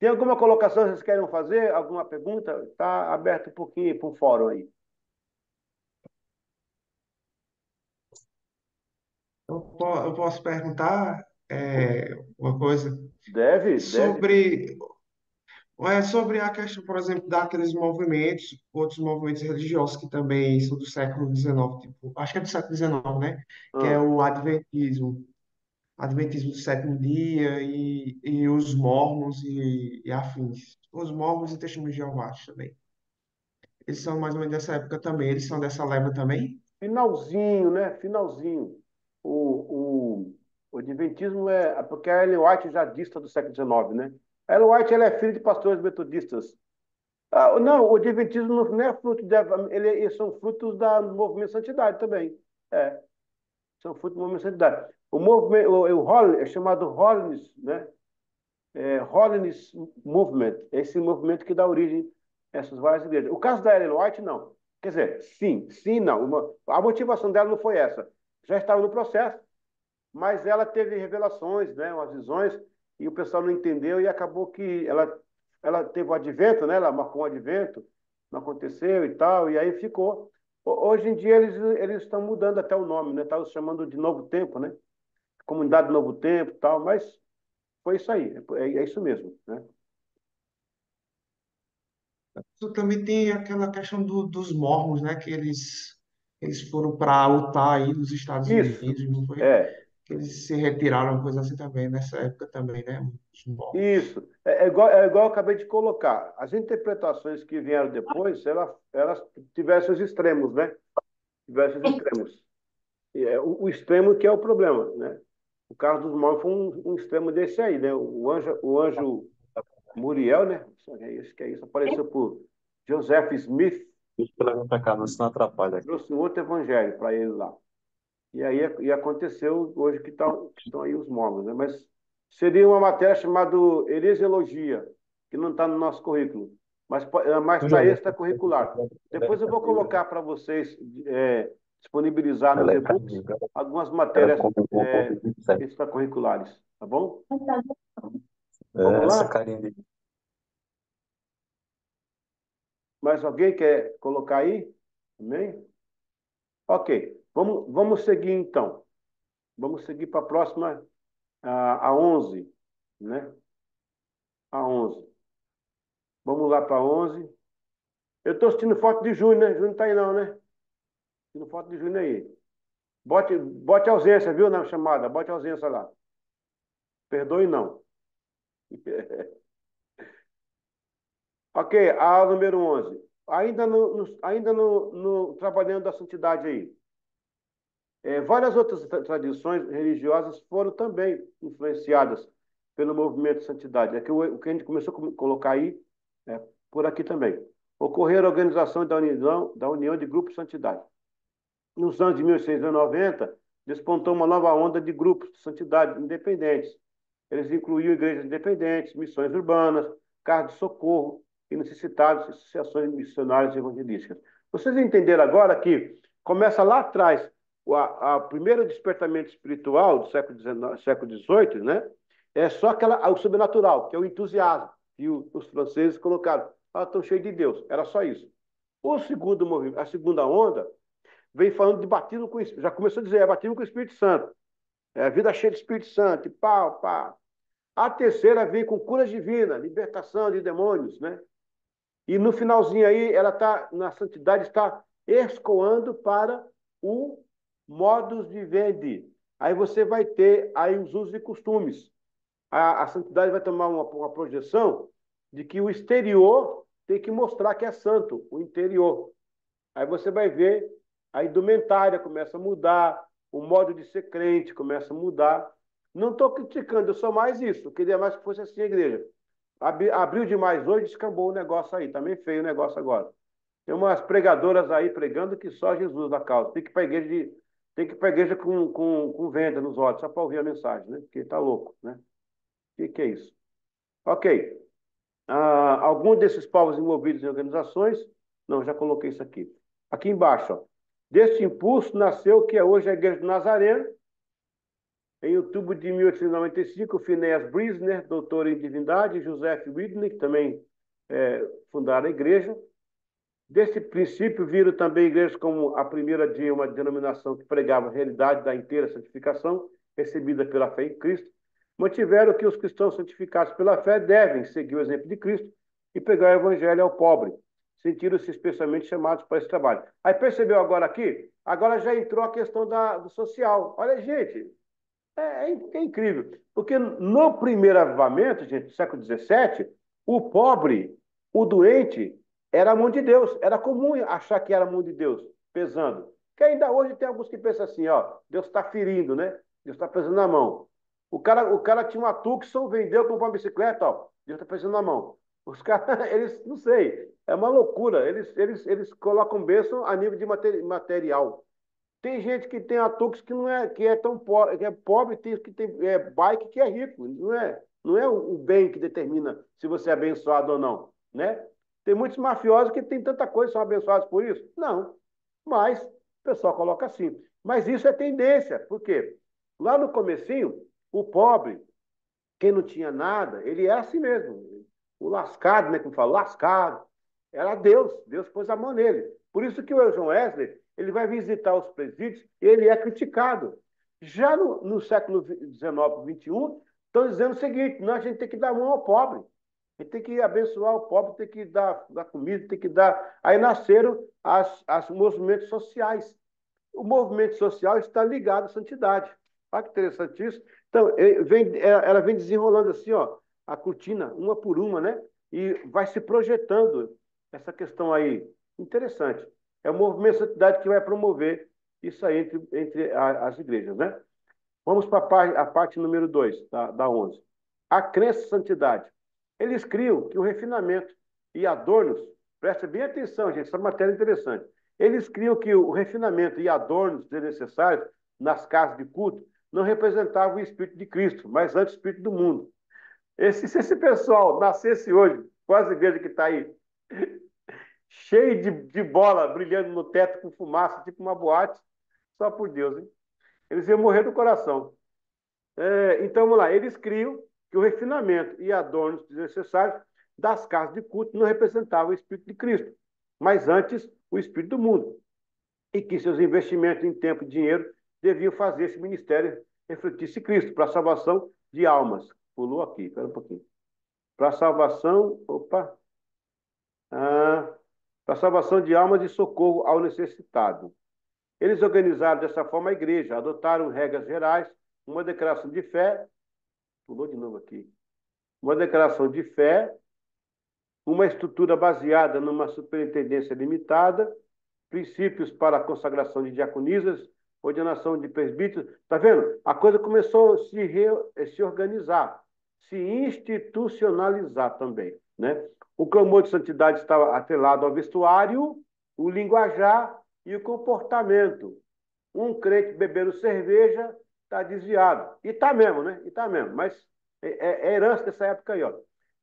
Tem alguma colocação que vocês querem fazer? Alguma pergunta? Está aberto um pouquinho para o fórum aí. Eu posso perguntar uma coisa Deve sim. sobre, sobre a questão, por exemplo, daqueles movimentos, outros movimentos religiosos que também são do século XIX, tipo, acho que é do século XIX, né? Que é Ah, o Adventismo do sétimo dia e os mormons e afins. Os mormons e testemunhos de Jeová também. Eles são mais ou menos dessa época também. Eles são dessa leva também? finalzinho, né? Finalzinho. O, o Adventismo é porque a Ellen White já dista do século XIX, né? A Ellen White ela é filha de pastores metodistas. Ah, não, o Adventismo não é fruto eles são frutos do movimento Santidade também. É, são frutos do movimento Santidade. O movimento, é chamado Holiness, né? Holiness Movement, esse movimento que dá origem a essas várias igrejas. O caso da Ellen White, não. Quer dizer, sim, não. A motivação dela não foi essa. Já estava no processo, mas ela teve revelações, né, umas visões, e o pessoal não entendeu e acabou que ela teve o advento, né, ela marcou um advento, não aconteceu e tal, e aí ficou. Hoje em dia eles estão mudando até o nome, né? Estão chamando de Novo Tempo, né? Comunidade do Novo Tempo e tal, mas foi isso aí, é isso mesmo, né? Isso também tem aquela questão dos mormons, né? Que eles foram para Utah aí nos Estados Isso, Unidos, não foi? é, Que eles se retiraram, coisa assim também, nessa época também, né? Os mormons. isso. É igual eu acabei de colocar. As interpretações que vieram depois, elas tiveram seus extremos, né? Tiveram seus extremos. E o extremo que é o problema, né? O caso dos mormons foi um extremo desse aí, né? O anjo Muriel, né? Isso que é isso. Apareceu por Joseph Smith, Deixa eu levar pra cá, não, senão atrapalha. trouxe um outro evangelho para ele lá. E aí aconteceu hoje que estão aí os mormons, né? Mas seria uma matéria chamada heresiologia, que não está no nosso currículo, mas Eu está já vi. extracurricular. Depois eu vou colocar para vocês disponibilizar nos e-books algumas Era matérias como o ponto 27. extracurriculares, tá bom? Vamos Essa lá? carinha de Mais alguém quer colocar aí? Amém? Ok, vamos seguir então. Vamos seguir para a próxima, a 11, né? A 11. Vamos lá para 11. Eu estou assistindo foto de Júnior, né? Júnior não está aí não, né? Assistindo foto de Júnior aí. Bote ausência, viu, na chamada? Bote ausência lá. Perdoe não. Ok, a aula número 11. Ainda no trabalhando da santidade aí. Várias outras tradições religiosas foram também influenciadas pelo movimento de santidade. É que o que a gente começou a colocar aí, é, por aqui também. Ocorreram a organização da União de Grupos de Santidade. Nos anos de 1690, despontou uma nova onda de grupos de santidade independentes. Eles incluíam igrejas independentes, missões urbanas, carros de socorro e necessitados, associações missionárias e evangelísticas. Vocês entenderam agora que começa lá atrás, o primeiro despertamento espiritual do século XIX, século XVIII, né? É só o sobrenatural, que é o entusiasmo. E os franceses colocaram, estão cheios de Deus. Era só isso. O segundo movimento, a segunda onda, vem falando de batismo com o Espírito. Já começou a dizer, é batismo com o Espírito Santo. É a vida cheia de Espírito Santo, e pau, pá. A terceira vem com cura divina, libertação de demônios, né? E no finalzinho aí, ela está, na santidade, está escoando para o modus vivendi. Aí você vai ter aí os usos e costumes. A santidade vai tomar uma projeção de que o exterior tem que mostrar que é santo, o interior. Aí você vai ver, a indumentária começa a mudar, o modo de ser crente começa a mudar. Não estou criticando, eu sou mais isso. Eu queria mais que fosse assim a igreja. Abriu demais hoje, descambou o negócio aí. Tá meio feio o negócio agora. Tem umas pregadoras aí pregando que só Jesus dá causa. Tem que ir para a igreja, tem que ir para a igreja com venda nos olhos, só para ouvir a mensagem, né? Porque tá louco, né? O que é isso? Ok. Algum desses povos envolvidos em organizações? Não, já coloquei isso aqui. Aqui embaixo, ó. Deste impulso nasceu o que é hoje a Igreja do Nazareno. Em outubro de 1895, Phineas Brisner, doutor em divindade, e Joseph Whitney, que também fundaram a igreja. Desse princípio viram também igrejas como a primeira de uma denominação que pregava a realidade da inteira santificação, recebida pela fé em Cristo. Mantiveram que os cristãos santificados pela fé devem seguir o exemplo de Cristo e pregar o evangelho ao pobre. Sentiram-se especialmente chamados para esse trabalho. Aí percebeu agora aqui? Agora já entrou a questão do social. Olha, gente, é incrível. Porque no primeiro avivamento, gente, século XVII, o pobre, o doente, era a mão de Deus. Era comum achar que era a mão de Deus, pesando. Que ainda hoje tem alguns que pensam assim, ó, Deus está ferindo, né? Deus está pesando na mão. O cara tinha uma Tucson, vendeu, comprou uma bicicleta, ó, Deus está pesando na mão. Os caras, eles, não sei, é uma loucura. Eles colocam bênção a nível de material. Tem gente que tem a Tux que não é, que é tão pobre, que é pobre, tem que tem bike que é rico. Não é o bem que determina se você é abençoado ou não, né? Tem muitos mafiosos que têm tanta coisa e são abençoados por isso? Não. Mas o pessoal coloca assim. Mas isso é tendência. Por quê? Lá no comecinho, o pobre, quem não tinha nada, ele era assim mesmo. O lascado, né? Como fala, lascado. Era Deus. Deus pôs a mão nele. Por isso que o John Wesley, ele vai visitar os presídios e ele é criticado. Já no século XIX, XXI, estão dizendo o seguinte, não, a gente tem que dar mão ao pobre. A gente tem que abençoar o pobre, tem que dar comida, tem que dar... Aí nasceram os movimentos sociais. O movimento social está ligado à santidade. Olha que interessante isso. Então, ela vem desenrolando assim, ó, a cortina, uma por uma, né? E vai se projetando essa questão aí. Interessante. É o movimento de santidade que vai promover isso aí entre as igrejas, né? Vamos para a parte número 2, da 11. A crença e santidade. Eles criam que o refinamento e adornos, presta bem atenção, gente, essa matéria é interessante. Eles criam que o refinamento e adornos desnecessários nas casas de culto não representavam o Espírito de Cristo, mas antes o Espírito do mundo. Se esse pessoal nascesse hoje, com as igrejas que está aí, cheio de bola brilhando no teto com fumaça, tipo uma boate, só por Deus, hein? Eles iam morrer do coração. Então, vamos lá. Eles criam que o refinamento e adornos desnecessários das casas de culto não representavam o Espírito de Cristo, mas antes o Espírito do mundo. E que seus investimentos em tempo e dinheiro deviam fazer esse ministério refletisse Cristo para a salvação de almas. Pulou aqui, espera um pouquinho. Para a salvação, para a salvação de almas e socorro ao necessitado. Eles organizaram dessa forma a igreja, adotaram regras gerais, uma declaração de fé, pulou de novo aqui, uma declaração de fé, uma estrutura baseada numa superintendência limitada, princípios para a consagração de diaconisas, ordenação de presbíteros. Está vendo? A coisa começou a se organizar, se institucionalizar também, né? O clamor de santidade estava atrelado ao vestuário, o linguajar e o comportamento. Um crente bebendo cerveja está desviado. E está mesmo, né? E está mesmo. Mas é herança dessa época aí, ó.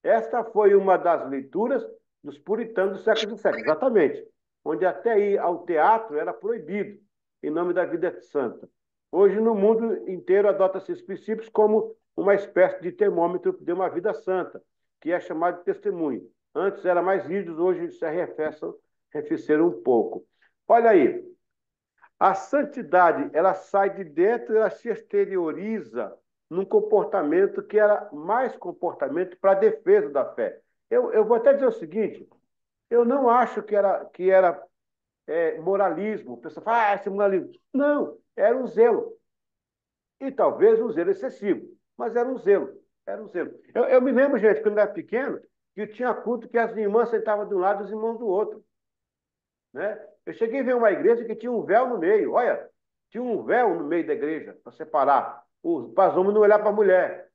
Esta foi uma das leituras dos puritanos do século XVII, exatamente. Onde até ir ao teatro era proibido, em nome da vida santa. Hoje, no mundo inteiro, adota-se esses princípios como uma espécie de termômetro de uma vida santa, que é chamado de testemunho. Antes era mais rígido, hoje se arrefeceram um pouco. Olha aí, a santidade, ela sai de dentro, ela se exterioriza num comportamento que era mais comportamento para a defesa da fé. Eu vou até dizer o seguinte, eu não acho que era moralismo. O pessoal fala, esse moralismo. Não, era um zelo. E talvez um zelo excessivo, mas era um zelo. Era um zelo. Eu me lembro, gente, quando eu era pequeno, que tinha culto que as irmãs sentavam de um lado e os irmãos do outro, né? Eu cheguei a ver uma igreja que tinha um véu no meio. Olha, tinha um véu no meio da igreja para separar para os homens não olhar para a mulher,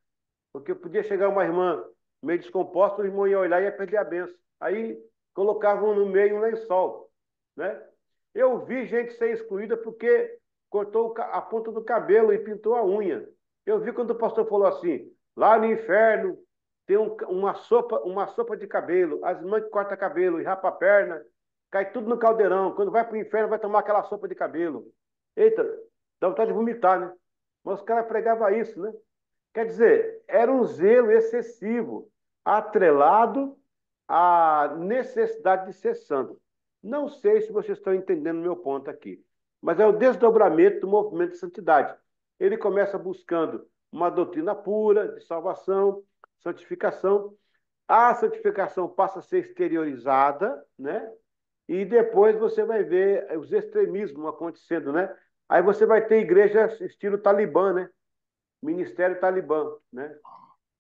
porque podia chegar uma irmã meio descomposta, o irmão ia olhar e ia perder a benção. Aí colocavam no meio um lençol, né? Eu vi gente ser excluída porque cortou a ponta do cabelo e pintou a unha. Eu vi quando o pastor falou assim: lá no inferno tem uma sopa de cabelo, as mães que cortam cabelo e rapa a perna, cai tudo no caldeirão. Quando vai para o inferno, vai tomar aquela sopa de cabelo. Eita, dá vontade de vomitar, né? Mas os caras pregavam isso, né? Quer dizer, era um zelo excessivo, atrelado à necessidade de ser santo. Não sei se vocês estão entendendo o meu ponto aqui, mas é o desdobramento do movimento de santidade. Ele começa buscando uma doutrina pura de salvação, santificação. A santificação passa a ser exteriorizada, né? E depois você vai ver os extremismos acontecendo, né? Aí você vai ter igreja estilo Talibã, né? Ministério Talibã, né?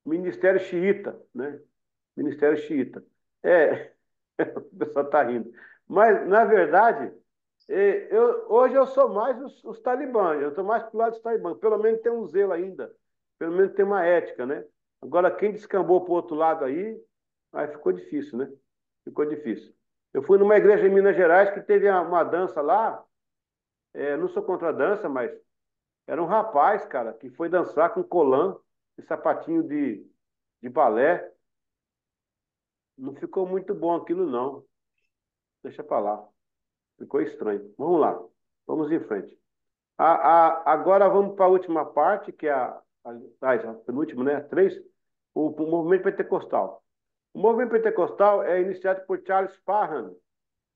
Ministério Xiita, né? Ministério Xiita. É, o pessoal está rindo. Mas, na verdade, hoje eu sou mais os talibãs, eu estou mais pro lado dos talibãs. Pelo menos tem um zelo ainda, pelo menos tem uma ética, né? Agora, quem descambou para o outro lado aí ficou difícil, né? Ficou difícil. Eu fui numa igreja em Minas Gerais que teve uma dança lá, não sou contra a dança, mas era um rapaz, cara, que foi dançar com colã e sapatinho de balé. Não ficou muito bom aquilo, não. Deixa pra lá. Ficou estranho. Vamos lá. Vamos em frente. Agora vamos para a última parte, que é a penúltima, né? Três. O movimento pentecostal. O movimento pentecostal é iniciado por Charles Parham.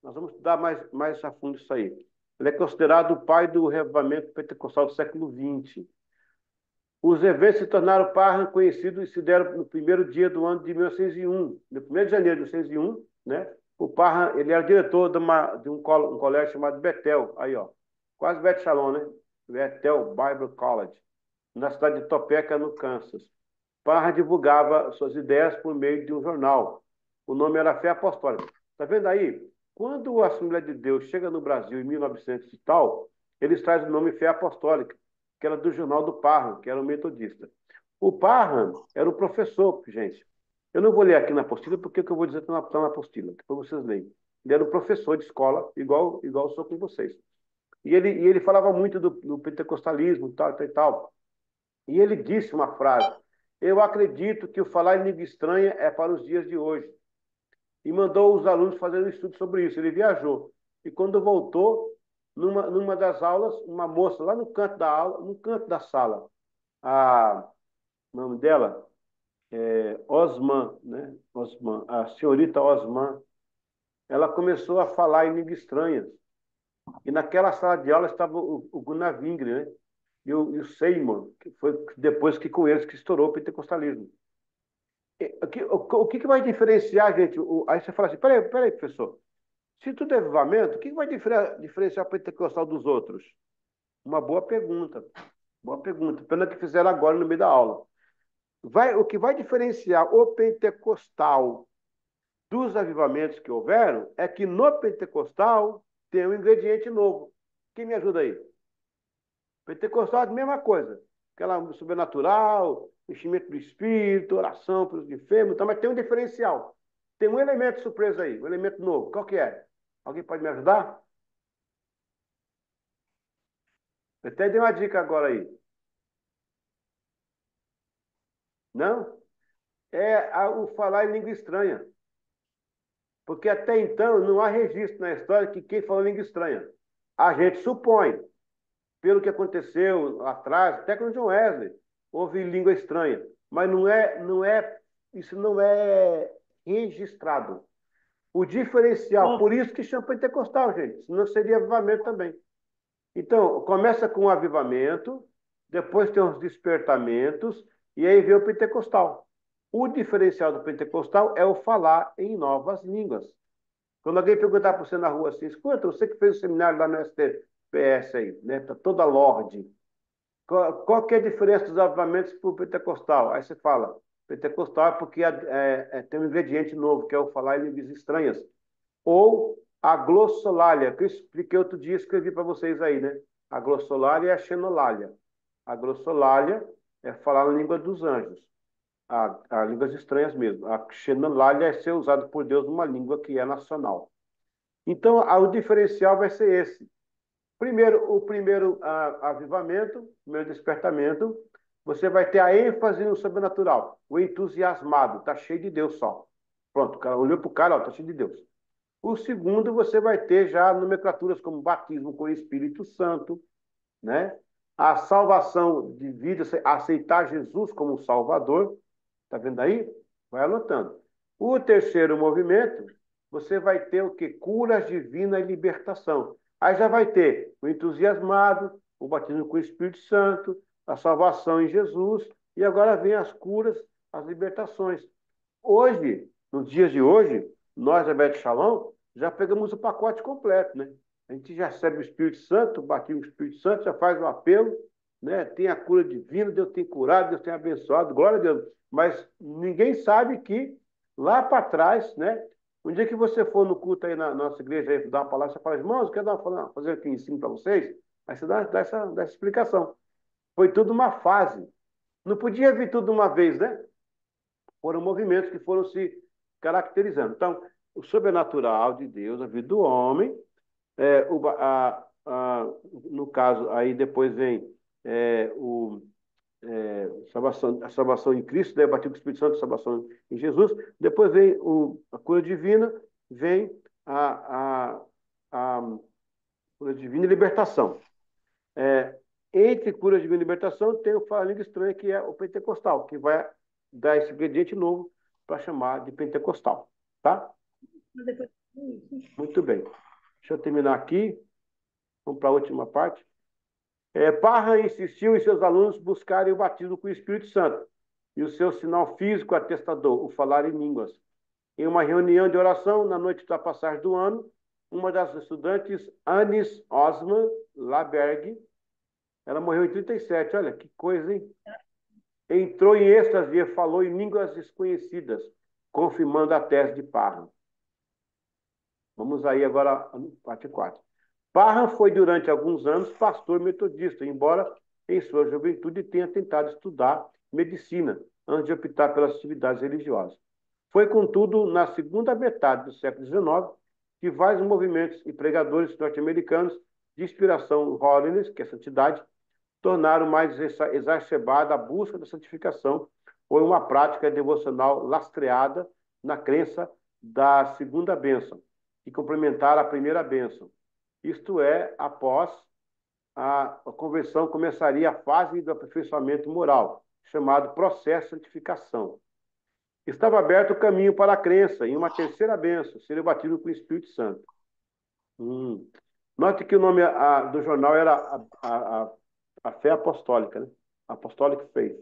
Nós vamos estudar mais a fundo isso aí. Ele é considerado o pai do revivamento pentecostal do século XX. Os eventos se tornaram Parham conhecidos e se deram no primeiro dia do ano de 1901. No 1º de janeiro de 1901, né? O Parham, ele era diretor de um colégio chamado Bethel, aí, ó, quase Beth Shalom, né? Bethel Bible College, na cidade de Topeka, no Kansas. Parham divulgava suas ideias por meio de um jornal. O nome era Fé Apostólica. Tá vendo aí? Quando a Assembleia de Deus chega no Brasil em 1900 e tal, eles trazem o nome Fé Apostólica, que era do jornal do Parham, que era um metodista. O Parham era o professor, gente. Eu não vou ler aqui na apostila, porque o que eu vou dizer está na apostila, depois vocês leem. Ele era um professor de escola, igual eu sou com vocês. E ele falava muito do pentecostalismo, tal, e tal. E ele disse uma frase: eu acredito que o falar em língua estranha é para os dias de hoje. E mandou os alunos fazerem um estudo sobre isso. Ele viajou. E quando voltou, numa das aulas, uma moça lá no canto da aula, no canto da sala, o nome dela é Osman, né? Osman, a senhorita Osman, ela começou a falar em língua estranha. E naquela sala de aula estava o Gunnar Wingre, né? E o Seymour, que foi depois que com eles que estourou o pentecostalismo. O que vai diferenciar, gente? Aí você fala assim: peraí, professor. Se tudo é avivamento, o que vai diferenciar o pentecostal dos outros? Uma boa pergunta. Boa pergunta. Pena que fizeram agora no meio da aula. O que vai diferenciar o pentecostal dos avivamentos que houveram é que no pentecostal tem um ingrediente novo. Quem me ajuda aí? Pentecostal é a mesma coisa. Aquela sobrenatural, enchimento do Espírito, oração pelos enfermos, então, mas tem um diferencial. Tem um elemento surpresa aí, um elemento novo. Qual que é? Alguém pode me ajudar? Eu até dei uma dica agora aí. Não? É o falar em língua estranha. Porque até então não há registro na história que quem falou língua estranha. A gente supõe, pelo que aconteceu lá atrás, até com John Wesley, houve língua estranha. Mas isso não é registrado. O diferencial, por isso que chama pentecostal, gente. Senão seria avivamento também. Então, começa com o avivamento, depois tem os despertamentos, e aí vem o pentecostal. O diferencial do pentecostal é o falar em novas línguas. Quando alguém perguntar para você na rua assim: escuta, você que fez o seminário lá no STPS aí, né? Tá toda Lorde. Qual que é a diferença dos avivamentos para o pentecostal? Aí você fala: Pentecostal é porque tem um ingrediente novo, que é o falar em línguas estranhas. Ou a glossolalia, que eu expliquei outro dia, escrevi para vocês aí, né? A glossolalia é a xenolalia. A glossolalia é falar na língua dos anjos, a línguas estranhas mesmo. A xenolalia é ser usado por Deus numa língua que é nacional. Então, o diferencial vai ser esse. Primeiro, o primeiro avivamento, o primeiro despertamento, você vai ter a ênfase no sobrenatural, o entusiasmado, está cheio de Deus só. Pronto, o cara olhou para o cara, está cheio de Deus. O segundo, você vai ter já nomenclaturas como batismo com o Espírito Santo, né? A salvação de vida, aceitar Jesus como Salvador, tá vendo aí? Vai anotando. O terceiro movimento, você vai ter o que? Curas divina e libertação. Aí já vai ter o entusiasmado, o batismo com o Espírito Santo, a salvação em Jesus, e agora vem as curas, as libertações. Hoje, nos dias de hoje, nós da Beth Shalom, já pegamos o pacote completo, né? A gente já recebe o Espírito Santo, batismo com o Espírito Santo, já faz o apelo, né? Tem a cura divina, Deus tem curado, Deus tem abençoado, glória a Deus. Mas ninguém sabe que lá para trás, né? Um dia que você for no culto aí na nossa igreja, aí, dar uma palavra, você fala, irmãos, quer fazer aqui ensino para vocês? Aí você dá essa explicação. Foi tudo uma fase. Não podia vir tudo de uma vez, né? Foram movimentos que foram se caracterizando. Então, o sobrenatural de Deus, a vida do homem, no caso, aí depois vem a salvação em Cristo, daí batismo com o Espírito Santo, a salvação em Jesus. Depois vem a cura divina, vem a cura divina e libertação. Entre cura divina e libertação, tem o Fala Língua Estranha, que é o pentecostal, que vai dar esse ingrediente novo para chamar de pentecostal. Tá? Muito bem. Deixa eu terminar aqui. Vamos para a última parte. Parra insistiu em seus alunos buscarem o batismo com o Espírito Santo e o seu sinal físico atestador, o falar em línguas. Em uma reunião de oração, na noite da passagem do ano, uma das estudantes, Anis Osman Laberg, ela morreu em 37, olha que coisa, hein? Entrou em êxtase e falou em línguas desconhecidas, confirmando a tese de Parra. Vamos aí agora à parte 4. Parra foi durante alguns anos pastor metodista, embora em sua juventude tenha tentado estudar medicina antes de optar pelas atividades religiosas. Foi, contudo, na segunda metade do século XIX que vários movimentos e pregadores norte-americanos de inspiração holiness, que é santidade, tornaram mais exacerbada a busca da santificação ou uma prática devocional lastreada na crença da segunda bênção, que complementara a primeira bênção. Isto é, após a conversão começaria a fase do aperfeiçoamento moral, chamado processo de santificação. Estava aberto o caminho para a crença em uma terceira bênção, seria o batismo com o Espírito Santo. Note que o nome do jornal era a Fé Apostólica, né? Apostolic Faith,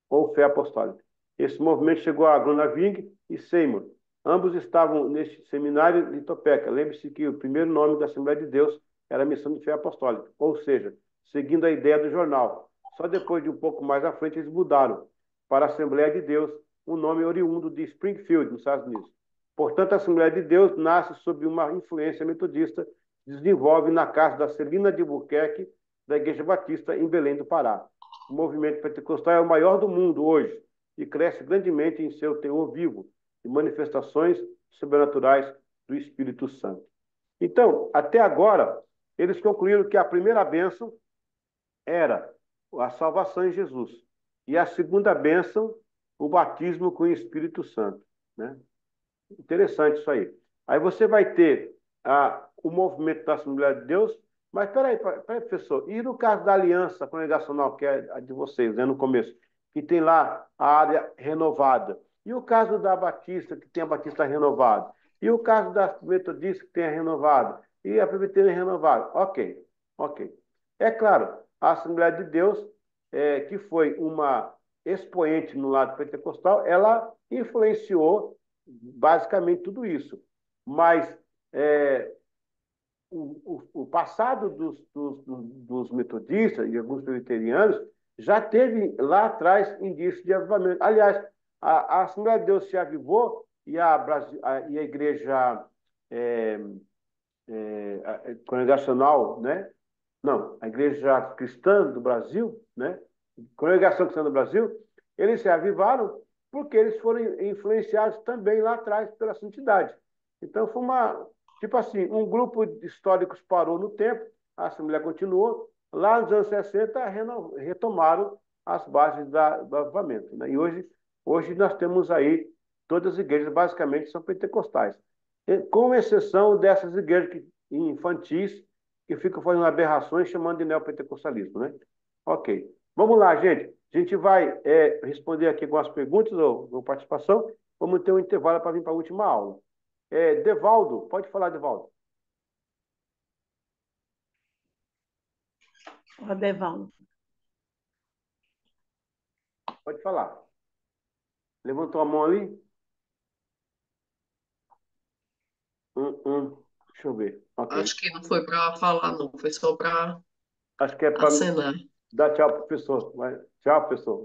ou Fé Apostólica. Esse movimento chegou a Grunewald e Seymour. Ambos estavam neste seminário de Topeka. Lembre-se que o primeiro nome da Assembleia de Deus era a Missão de Fé Apostólica, ou seja, seguindo a ideia do jornal. Só depois de um pouco mais à frente eles mudaram para a Assembleia de Deus, um nome oriundo de Springfield, nos Estados Unidos. Portanto, a Assembleia de Deus nasce sob uma influência metodista, desenvolve na casa da Celina de Albuquerque, da Igreja Batista, em Belém do Pará. O movimento pentecostal é o maior do mundo hoje e cresce grandemente em seu teor vivo e manifestações sobrenaturais do Espírito Santo. Então, até agora, eles concluíram que a primeira bênção era a salvação em Jesus e a segunda bênção, o batismo com o Espírito Santo, né? Interessante isso aí. Aí você vai ter o movimento da Assembleia de Deus, mas peraí, professor, e no caso da aliança congregacional, que é a de vocês, né, no começo, que tem lá a área renovada, e o caso da Batista, que tem a Batista renovada, e o caso da Metodista, que tem a renovada, e a Presbiteriana renovada, ok. É claro, a Assembleia de Deus, que foi uma expoente no lado pentecostal, ela influenciou basicamente tudo isso. Mas o passado dos metodistas e alguns presbiterianos já teve lá atrás indícios de avivamento. Aliás, a Assembleia de Deus se avivou e e a igreja é, congregacional, né? Não, a igreja cristã do Brasil, né? Congregação Cristã do Brasil, eles se avivaram porque eles foram influenciados também lá atrás pela santidade. Então foi tipo assim, um grupo de históricos parou no tempo, a Assembleia continuou, lá nos anos 60 retomaram as bases do avivamento, né? E hoje nós temos aí todas as igrejas basicamente são pentecostais, com exceção dessas igrejas infantis que ficam fazendo aberrações chamando de neopentecostalismo, né? Ok. Vamos lá, gente. A gente vai responder aqui algumas perguntas ou participação. Vamos ter um intervalo para vir para a última aula. Devaldo, pode falar, Devaldo. Ó, Devaldo. Pode falar. Levantou a mão ali? Deixa eu ver. Ok. Acho que não foi para falar, não. Foi só para Acho que é para acenar. dar tchau para o professor. Tchau, professor.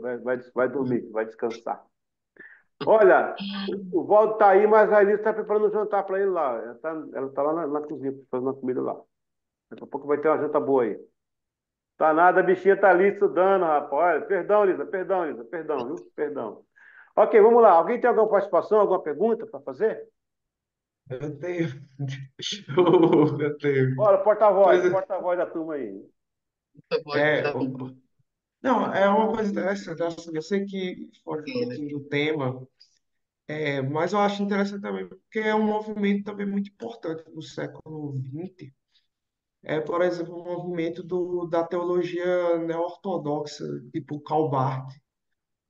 Vai dormir, vai descansar. Olha, o Valdo está aí, mas a Elisa está preparando um jantar para ele lá. Ela tá lá na cozinha, fazendo uma comida lá. Daqui a pouco vai ter uma janta boa aí. Tá nada, a bichinha tá ali estudando, rapaz. Olha, perdão, Lisa, perdão, viu? Perdão. Ok, vamos lá. Alguém tem alguma participação, alguma pergunta para fazer? Eu tenho. Eu tenho. Bora, Pois porta-voz da turma aí. Foi bom é, da não, é uma coisa interessante. Assim, eu sei que foge um menina. pouquinho do tema, mas eu acho interessante também, porque é um movimento também muito importante no século XX. Por exemplo, o movimento da teologia neo-ortodoxa, tipo Karl Barth.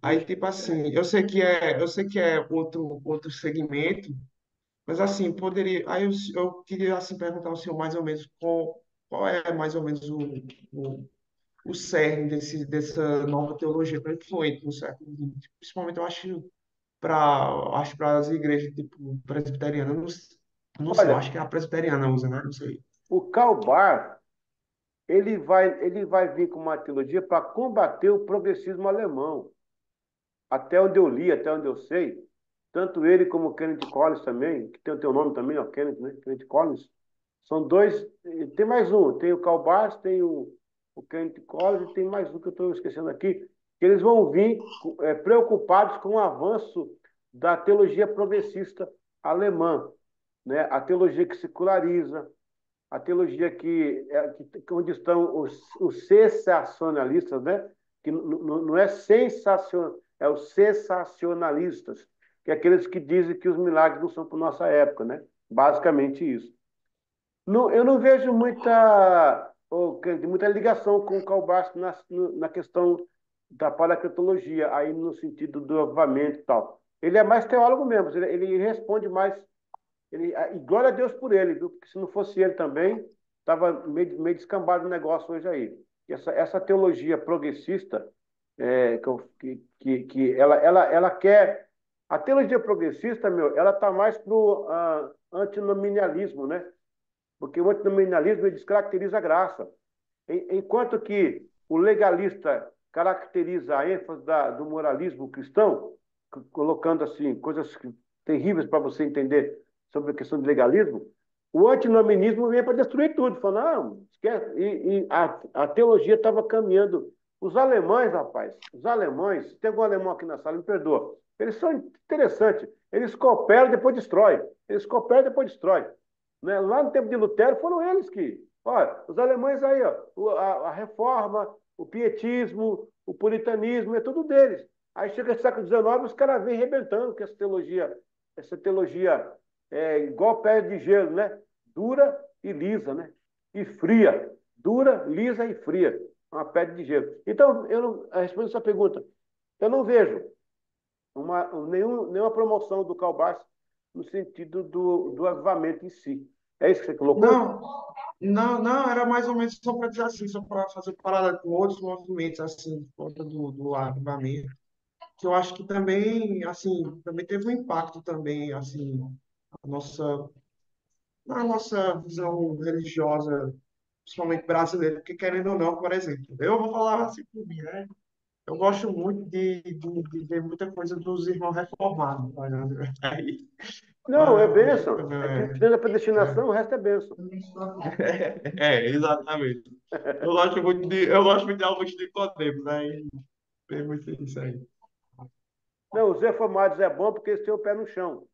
Aí, Ixi, tipo assim, eu sei que é outro segmento, mas assim, poderia. Aí eu queria assim perguntar ao senhor mais ou menos qual é mais ou menos o cerne dessa nova teologia para influente no século XX. Principalmente eu acho para as igrejas tipo presbiteriana, eu não sei, eu olha, acho que a presbiteriana usa, né? Não sei. o Karl Barth, ele vai vir com uma teologia para combater o progressismo alemão. Até onde eu li, até onde eu sei, tanto ele como o Kenneth Collins também, que tem o teu nome também, ó, Kenneth, né? Kenneth Collins, são dois, tem mais um, tem o Karl Barth, tem o Kenneth Collins e tem mais um que eu estou esquecendo aqui, que eles vão vir preocupados com o avanço da teologia progressista alemã, né? A teologia que seculariza, a teologia onde estão os sensacionalistas, né? Que não é sensacional, é os sensacionalistas, que é aqueles que dizem que os milagres não são para nossa época, né? Basicamente isso. Eu não vejo muita ligação com o Karl Barth na questão da paracretologia, aí no sentido do avivamento e tal. Ele é mais teólogo mesmo, ele responde mais e glória a Deus por ele, viu? Porque se não fosse ele também, estava meio descambado o negócio hoje aí. Essa teologia progressista, que ela quer. A teologia progressista, meu, ela está mais para o antinominalismo, né? Porque o antinominalismo ele descaracteriza a graça. Enquanto que o legalista caracteriza a ênfase do moralismo cristão, colocando assim coisas terríveis para você entender sobre a questão do legalismo, o antinomianismo vem para destruir tudo, falando, não, esquece. E a teologia estava caminhando. Os alemães, rapaz, os alemães, se tem algum alemão aqui na sala, me perdoa, eles são interessantes. Eles cooperam, depois destrói. Eles cooperam, depois destrói. Né? Lá no tempo de Lutero foram eles que. Olha, os alemães aí, ó, a reforma, o pietismo, o puritanismo, é tudo deles. Aí chega o século XIX, os caras vêm arrebentando com essa teologia igual pé de gelo, né? Dura e lisa, né? E fria. Dura, lisa e fria. Uma pedra de gelo. Então, respondendo a sua pergunta, eu não vejo nenhuma promoção do Karl Barth no sentido do avivamento em si. É isso que você colocou? Não, não, não, era mais ou menos só para dizer assim, só para fazer parada com outros movimentos, assim, por conta do armamento, que eu acho que também, assim, também teve um impacto também, assim, na nossa, na nossa visão religiosa, principalmente brasileira, porque querendo ou não, por exemplo, eu vou falar assim por mim, né? eu gosto muito de ver muita coisa dos irmãos reformados. Aí, Não, é eu bênção. também, É que tirando a predestinação, é, o resto é bênção. exatamente. Eu gosto muito de Augusto de Nicodemos, aí tem muito isso aí. Não, os reformados é bom porque eles têm o pé no chão.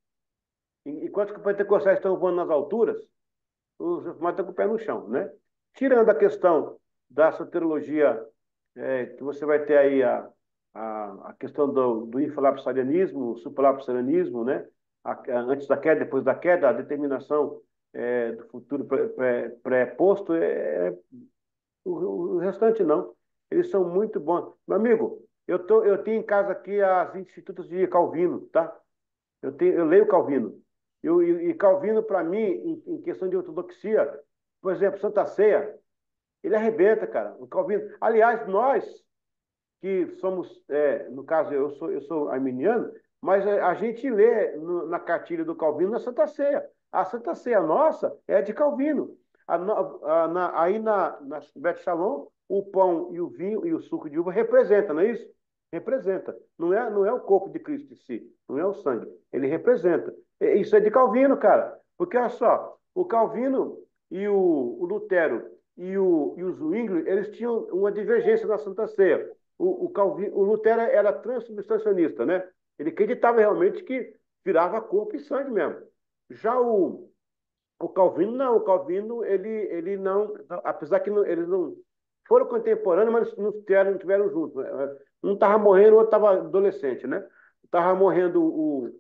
Enquanto que os pentecostais estão voando nas alturas, os reformados estão com o pé no chão, né? Tirando a questão da soteriologia, que você vai ter aí a questão do infralapsarianismo, o supralapsarianismo, né? Antes da queda, depois da queda, a determinação do futuro pré-posto, o restante não. Eles são muito bons. Meu amigo, eu tenho em casa aqui as Institutos de Calvino, tá? Eu leio Calvino. E Calvino, para mim, em questão de ortodoxia, por exemplo, Santa Ceia, ele arrebenta, cara. O Calvino. Aliás, nós que somos, no caso, eu sou arminiano, mas a gente lê na cartilha do Calvino na Santa Ceia. A Santa Ceia nossa é de Calvino. Aí na Beth Shalom, o pão e o vinho e o suco de uva representa, não é isso? Representa. Não é o corpo de Cristo em si, não é o sangue. Ele representa. Isso é de Calvino, cara. Porque olha só, o Calvino e o Lutero e o Zwingli, eles tinham uma divergência na Santa Ceia. O Lutero era transubstancianista, né? Ele acreditava realmente que virava corpo e sangue mesmo. Já o Calvino, não. O Calvino, ele não... Apesar que eles não... Foram contemporâneos, mas não tiveram juntos. Um estava morrendo, o outro estava adolescente, né? Estava morrendo o,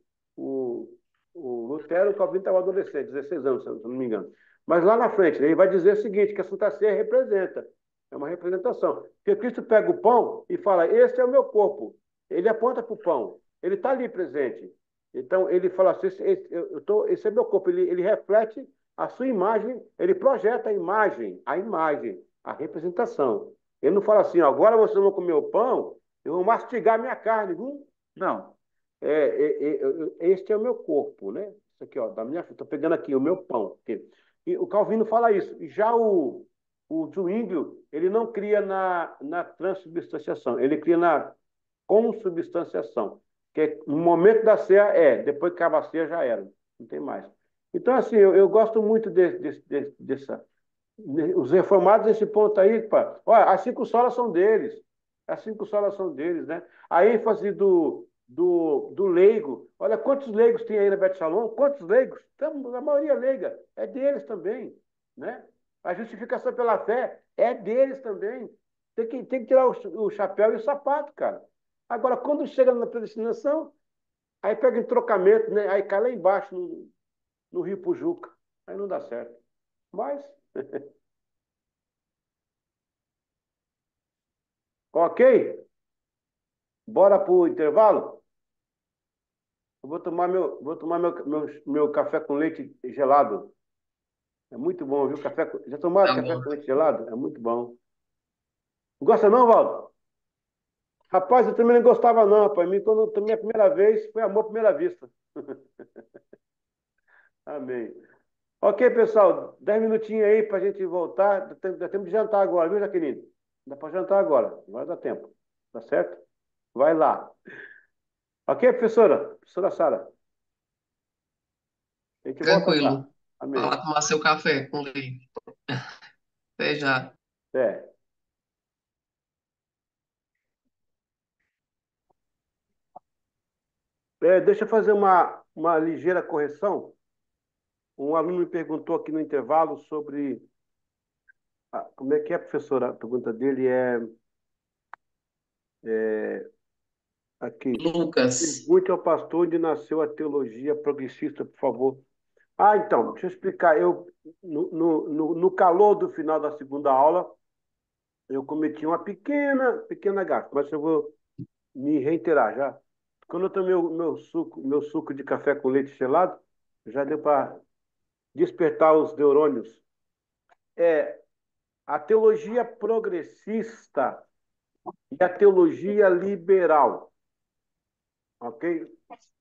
o Lutero, o Calvino estava adolescente, 16 anos, se eu não me engano. Mas lá na frente, né, ele vai dizer o seguinte, que a Santa Ceia representa. É uma representação. Porque Cristo pega o pão e fala, esse é o meu corpo. Ele aponta para o pão. Ele está ali presente. Então, ele fala assim, esse é meu corpo. Ele reflete a sua imagem, ele projeta a representação. Ele não fala assim, agora vocês vão comer o pão, eu vou mastigar minha carne, viu? Não. Este é o meu corpo, né? Isso aqui, ó, da minha, estou pegando aqui o meu pão. E o Calvino fala isso. E já o Zwingli, ele não cria na transubstanciação, ele cria na consubstanciação. No momento da ceia depois que acaba a ceia já era, não tem mais. Então, assim, eu gosto muito dessa. Os reformados, nesse ponto aí, pá, olha, as 5 solas são deles. As 5 solas são deles, né? A ênfase do leigo. Olha quantos leigos tem aí na Bet Shalom, quantos leigos? A maioria leiga. É deles também, né? A justificação pela fé é deles também. Tem que tirar o chapéu e o sapato, cara. Agora, quando chega na predestinação, aí pega em trocamento, né? Aí cai lá embaixo, no Rio Pujuca. Aí não dá certo. Mas, ok? Bora pro intervalo? Eu vou tomar meu café com leite gelado. É muito bom, viu? Já tomaram Tá café bom. com leite gelado? É muito bom. Gosta não, Valdo? Rapaz, eu também não gostava não, rapaz. Quando eu tomei a primeira vez, foi amor à primeira vista. Amém. Ok, pessoal, 10 minutinhos aí para a gente voltar. Dá tempo de jantar agora, viu, Jaqueline? Dá para jantar agora, agora dá tempo. Tá certo? Vai lá. Ok, professora? Professora Sara, a gente volta já. Tranquilo. Vai lá Amém. tomar seu café com leite. Até já. É. Deixa eu fazer uma ligeira correção. Um aluno me perguntou aqui no intervalo sobre. Como é que é, professora? A pergunta dele aqui. Lucas, Pergunte ao pastor onde nasceu a teologia progressista, por favor. Ah, então, deixa eu explicar. No calor do final da segunda aula, eu cometi uma pequena gafe, mas eu vou me reiterar já. Quando eu tomei o meu suco de café com leite gelado, já deu para despertar os neurônios. A teologia progressista e a teologia liberal, ok?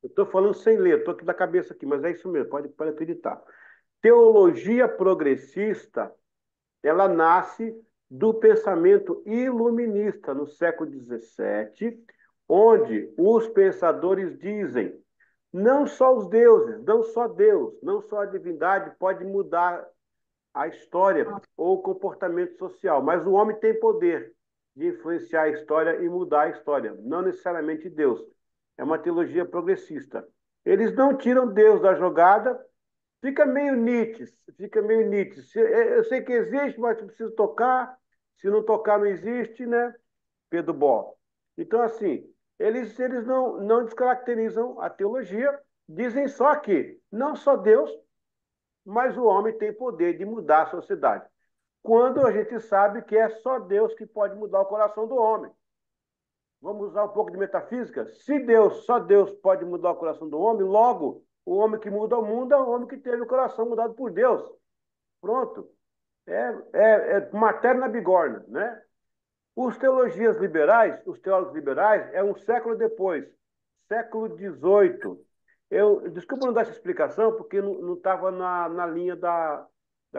Eu estou falando sem ler, estou aqui da cabeça aqui, mas é isso mesmo, pode acreditar. Teologia progressista, ela nasce do pensamento iluminista no século XVII, onde os pensadores dizem não só os deuses, não só Deus, não só a divindade pode mudar a história ou o comportamento social, mas o homem tem poder de influenciar a história e mudar a história, não necessariamente Deus. É uma teologia progressista. Eles não tiram Deus da jogada, fica meio Nietzsche, fica meio Nietzsche. Eu sei que existe, mas preciso tocar. Se não tocar, não existe, né? Pedro Bó. Então, assim, eles não descaracterizam a teologia, dizem só que não só Deus, mas o homem tem poder de mudar a sociedade. Quando a gente sabe que é só Deus que pode mudar o coração do homem. Vamos usar um pouco de metafísica? Se Deus, só Deus pode mudar o coração do homem, logo, o homem que muda o mundo é o homem que teve o coração mudado por Deus. Pronto. É matéria na bigorna, né? Os teólogos liberais, é um século depois, século XVIII. Desculpa não dar essa explicação, porque não estava na linha da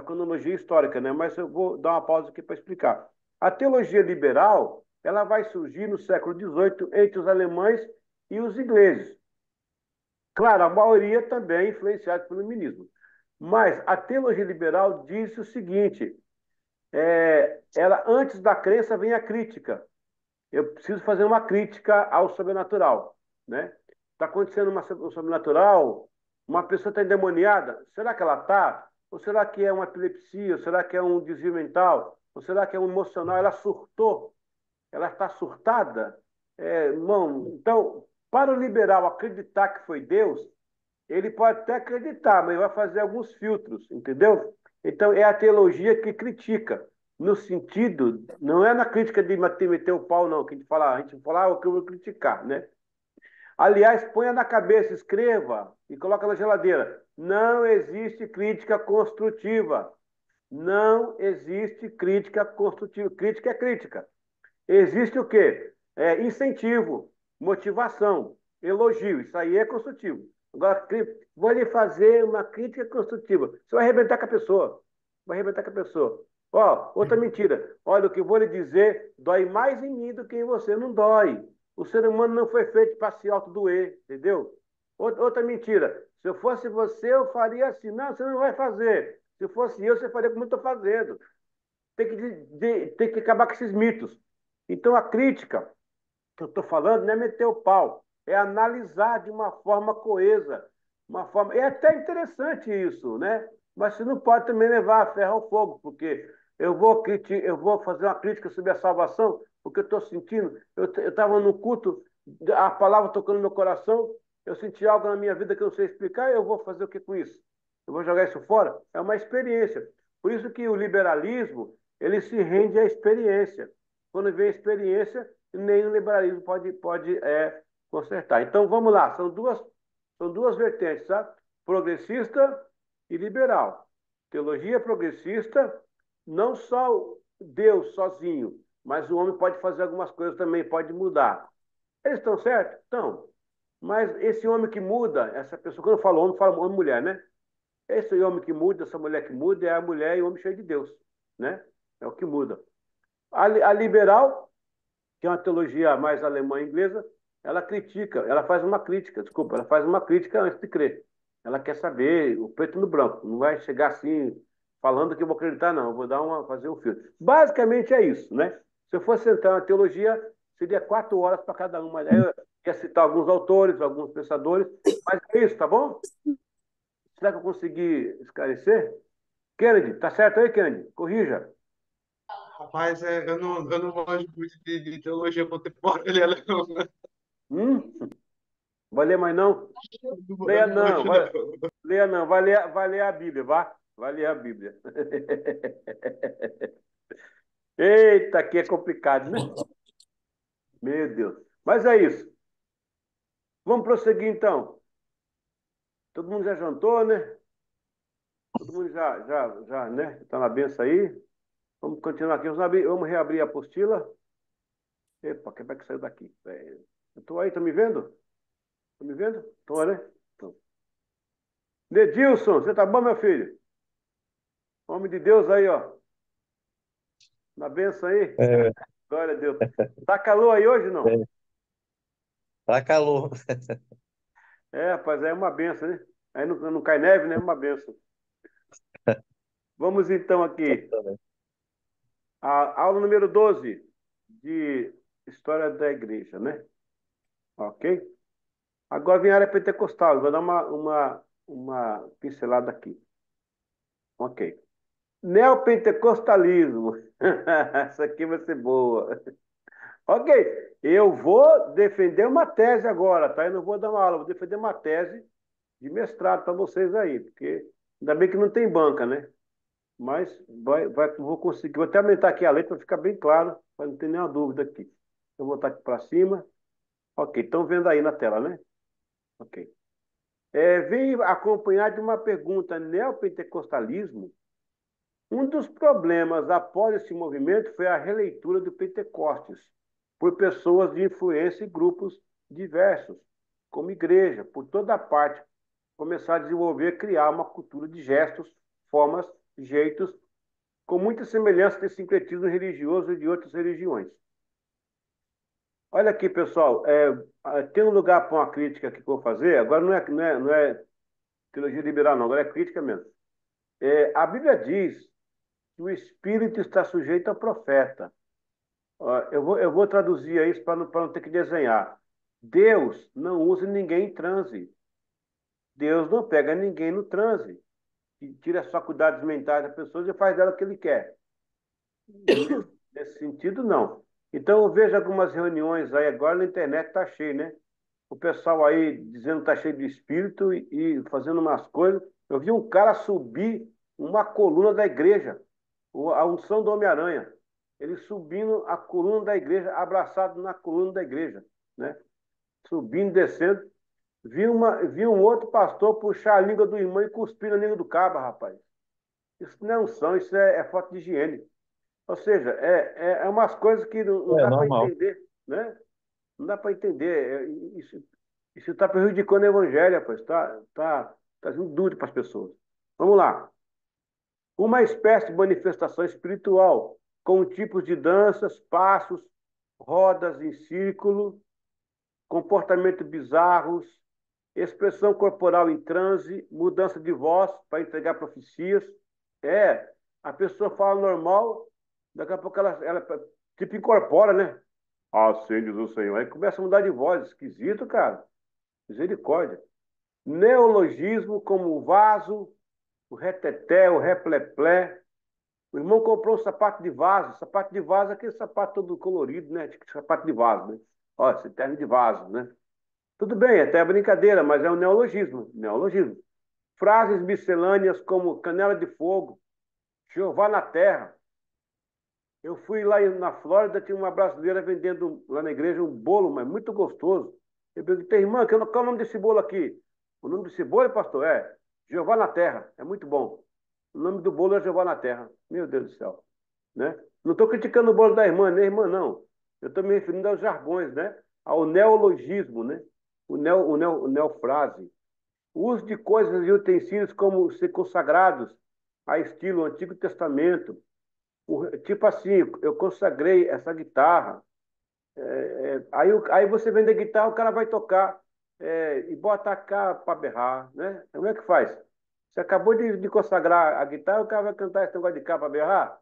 cronologia histórica, né? Mas eu vou dar uma pausa aqui para explicar. A teologia liberal, ela vai surgir no século XVIII entre os alemães e os ingleses. Claro, a maioria também influenciada pelo iluminismo. Mas a teologia liberal disse o seguinte: ela antes da crença vem a crítica. Eu preciso fazer uma crítica ao sobrenatural, né? Está acontecendo um sobrenatural, uma pessoa está endemoniada, será que ela está? Ou será que é uma epilepsia? Ou será que é um desvio mental? Ou será que é um emocional? Ela surtou? Ela está surtada? Irmão, então, para o liberal acreditar que foi Deus, ele pode até acreditar, mas vai fazer alguns filtros, entendeu? Então, é a teologia que critica, no sentido, não é na crítica de meter o pau, não, que a gente fala o que eu vou criticar, né? Aliás, ponha na cabeça, escreva e coloca na geladeira. Não existe crítica construtiva. Não existe crítica construtiva. Crítica é crítica. Existe o quê? Incentivo, motivação, elogio. Isso aí é construtivo. Agora, vou lhe fazer uma crítica construtiva. Você vai arrebentar com a pessoa. Vai arrebentar com a pessoa. Ó, outra mentira. Olha, o que eu vou lhe dizer dói mais em mim do que em você. Não dói. O ser humano não foi feito para se autodoer, entendeu? Outra mentira. Se eu fosse você, eu faria assim. Não, você não vai fazer. Se fosse eu, você faria como eu estou fazendo. Tem que acabar com esses mitos. Então, a crítica que eu estou falando não é meter o pau, é analisar de uma forma coesa, uma forma. É até interessante isso, né? Mas você não pode também levar a ferro ao fogo, porque eu vou fazer uma crítica sobre a salvação, porque eu estou sentindo. Eu estava no culto, a palavra tocando no meu coração, eu senti algo na minha vida que eu não sei explicar, eu vou fazer o que com isso? Eu vou jogar isso fora? É uma experiência. Por isso que o liberalismo, ele se rende à experiência. Quando vem a experiência, nem o liberalismo pode consertar. Então, vamos lá. São duas vertentes, tá? Progressista e liberal. Teologia progressista, não só Deus sozinho, mas o homem pode fazer algumas coisas também, pode mudar. Eles estão certos? Estão. Mas esse homem que muda, essa pessoa, quando eu falo homem e mulher, né? Esse homem que muda, essa mulher que muda, é a mulher e o homem cheio de Deus, né? É o que muda. A liberal, que é uma teologia mais alemã e inglesa, ela faz uma crítica, desculpa, ela faz uma crítica antes de crer. Ela quer saber o preto no branco, não vai chegar assim falando que eu vou acreditar, não, eu vou fazer um filtro. Basicamente é isso, né? Se eu fosse entrar na teologia, seria 4 horas para cada uma. Aí eu ia citar alguns autores, alguns pensadores, mas é isso, tá bom? Será que eu consegui esclarecer? Kennedy, tá certo aí, Kennedy? Corrija. Rapaz, eu não gosto muito de teologia contemporânea, não. Hum? Vai ler mais não? Eu Leia não não, gosto, vai, não. leia não, vai ler a Bíblia, vá. Vai ler a Bíblia. Eita, aqui é complicado, né? Meu Deus. Mas é isso. Vamos prosseguir então. Todo mundo já jantou, né? Todo mundo já, né? Está na benção aí. Vamos continuar aqui. Vamos reabrir a apostila. Epa, quem é que saiu daqui? Eu estou aí, tá me vendo? Tá me vendo? Estou, né? Então. Nedilson, você tá bom, meu filho? Homem de Deus aí, ó. Na benção aí? É, Glória a Deus. Tá calor aí hoje, não? é, tá calor. É, rapaz, é uma benção, né? Aí não cai neve, né? É uma benção. Vamos então aqui. A aula número 12 de História da Igreja, né? Ok? Agora vem a área pentecostal. Eu vou dar uma pincelada aqui. Ok. Neopentecostalismo. Essa aqui vai ser boa. Ok. Eu vou defender uma tese agora, tá? Eu não vou dar uma aula, vou defender uma tese de mestrado para vocês aí, porque ainda bem que não tem banca, né? Mas vou conseguir. Vou até aumentar aqui a letra para ficar bem claro, para não ter nenhuma dúvida aqui. Eu vou botar aqui para cima. Ok, estão vendo aí na tela, né? Ok. Vem acompanhado de uma pergunta: neopentecostalismo? Um dos problemas após esse movimento foi a releitura do Pentecostes por pessoas de influência e grupos diversos, como igreja, por toda parte, começar a desenvolver, criar uma cultura de gestos, formas, jeitos, com muita semelhança de sincretismo religioso e de outras religiões. Olha aqui, pessoal, tem um lugar para uma crítica aqui que eu vou fazer, agora não é teologia liberal, não, agora é crítica mesmo. A Bíblia diz que o Espírito está sujeito ao profeta. Ó, eu vou traduzir isso para não ter que desenhar. Deus não usa ninguém em transe. Deus não pega ninguém no transe. E tira as faculdades mentais das pessoas e faz dela o que ele quer. Nesse sentido, não. Então, eu vejo algumas reuniões aí agora na internet, está cheio, né? O pessoal aí dizendo que está cheio de espírito e fazendo umas coisas. Eu vi um cara subir uma coluna da igreja, a unção do Homem-Aranha. Ele subindo a coluna da igreja, abraçado na coluna da igreja, né? Subindo, descendo. Vi um outro pastor puxar a língua do irmão e cuspir na língua do cabo, rapaz. Isso não é unção, isso é falta de higiene. Ou seja, é umas coisas que não É dá para normal. entender, né? Não dá para entender. Isso está prejudicando o evangelho, rapaz. Tá trazendo dúvida para as pessoas. Vamos lá. Uma espécie de manifestação espiritual, com tipos de danças, passos, rodas em círculo, comportamentos bizarros, expressão corporal em transe, mudança de voz para entregar profecias. A pessoa fala normal, daqui a pouco ela tipo incorpora, né? Assim diz o Senhor. Aí começa a mudar de voz, esquisito, cara. Misericórdia. Neologismo como o vaso, o reteté, o repleplé. O irmão comprou um sapato de vaso. Sapato de vaso é aquele sapato todo colorido, né? Tipo sapato de vaso, né? Ó, esse terno de vaso, né? Tudo bem, até é brincadeira, mas é um neologismo. Neologismo. Frases miscelâneas como canela de fogo, Jeová na terra. Eu fui lá na Flórida, tinha uma brasileira vendendo lá na igreja um bolo, mas muito gostoso. Eu perguntei, irmã, qual é o nome desse bolo aqui? O nome desse bolo, pastor, é Jeová na terra. É muito bom. O nome do bolo é Jeová na terra. Meu Deus do céu. Né? Não estou criticando o bolo da irmã, nem irmã, não. Eu estou me referindo aos jargões, né? Ao neologismo, né? O neofrase. O uso de coisas e utensílios como ser consagrados a estilo Antigo Testamento. Tipo assim, eu consagrei essa guitarra. Aí você vende a guitarra, o cara vai tocar e bota a cá para berrar, né? Como é que faz? Você acabou de consagrar a guitarra, o cara vai cantar esse negócio de cá para berrar?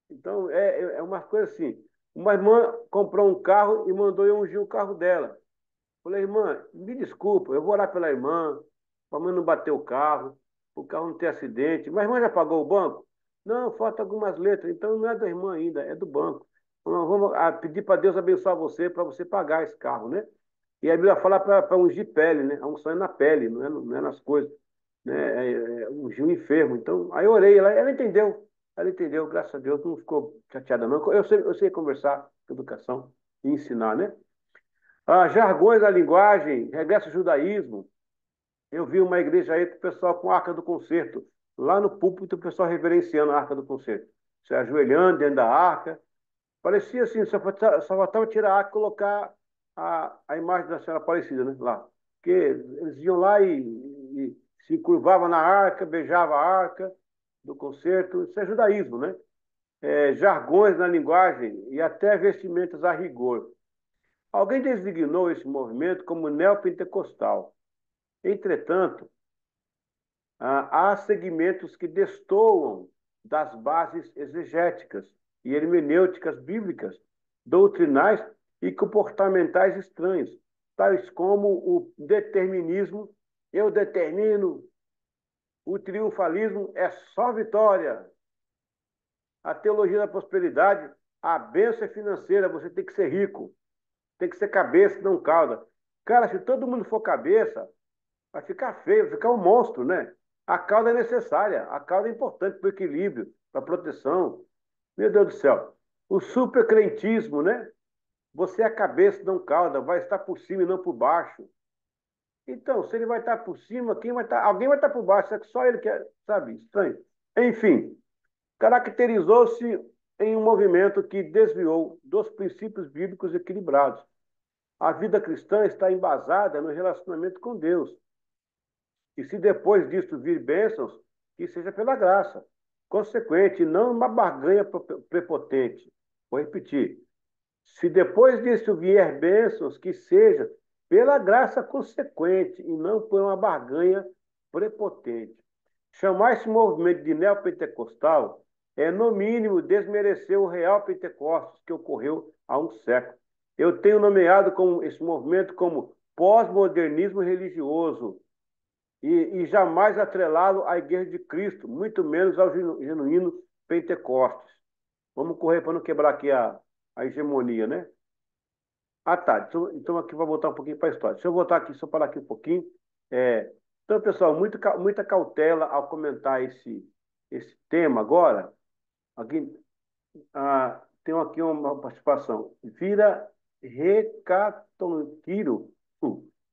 Então, é uma coisa assim. Uma irmã comprou um carro e mandou eu ungir o carro dela. Falei, irmã, me desculpa, eu vou orar pela irmã, para a mãe não bater o carro não ter acidente. Mas a irmã já pagou o banco? Não, falta algumas letras, então não é da irmã ainda, é do banco. Então, vamos pedir para Deus abençoar você, para você pagar esse carro, né? E a Bíblia fala para ungir pele, né? A unção é na pele, não é nas coisas. Né? Ungir o enfermo. Então, aí eu orei, ela entendeu, graças a Deus, não ficou chateada, não. Eu sei conversar com educação e ensinar, né? Jargões da linguagem, regresso ao judaísmo. Eu vi uma igreja aí com o pessoal com a Arca do Concerto. Lá no púlpito, o pessoal reverenciando a Arca do Concerto. Se ajoelhando dentro da arca. Parecia assim, só faltava tirar a arca e colocar a imagem da Senhora Aparecida, né? Lá. Porque eles iam lá e se curvavam na arca, beijavam a arca do concerto. Isso é judaísmo, né? jargões na linguagem e até vestimentas a rigor. Alguém designou esse movimento como neopentecostal. Entretanto, há segmentos que destoam das bases exegéticas e hermenêuticas bíblicas, doutrinais e comportamentais estranhos, tais como o determinismo, eu determino, o triunfalismo é só vitória, a teologia da prosperidade, a bênção é financeira, você tem que ser rico, tem que ser cabeça, não cauda. Cara, se todo mundo for cabeça, vai ficar feio, vai ficar um monstro, né? A cauda é necessária, a cauda é importante para o equilíbrio, para a proteção. Meu Deus do céu. O supercrentismo, né? Você é a cabeça, não cauda, vai estar por cima e não por baixo. Então, se ele vai estar por cima, quem vai estar? Alguém vai estar por baixo, só que só ele quer, sabe? Estranho. Enfim, caracterizou-se em um movimento que desviou dos princípios bíblicos equilibrados. A vida cristã está embasada no relacionamento com Deus. E se depois disso vir bênçãos, que seja pela graça. Consequente, não uma barganha prepotente. Vou repetir. Se depois disso vier bênçãos, que seja pela graça consequente e não por uma barganha prepotente. Chamar esse movimento de neopentecostal é, no mínimo, desmerecer o real Pentecostes que ocorreu há um século. Eu tenho nomeado esse movimento como pós-modernismo religioso e jamais atrelá-lo à Igreja de Cristo, muito menos ao genuíno Pentecostes. Vamos correr para não quebrar aqui a hegemonia, né? Ah, tá. Então aqui vai voltar um pouquinho para a história. Deixa eu voltar aqui, só parar aqui um pouquinho. Então, pessoal, muita cautela ao comentar esse tema agora. Aqui, tem aqui uma participação. Vira Recatonquiro,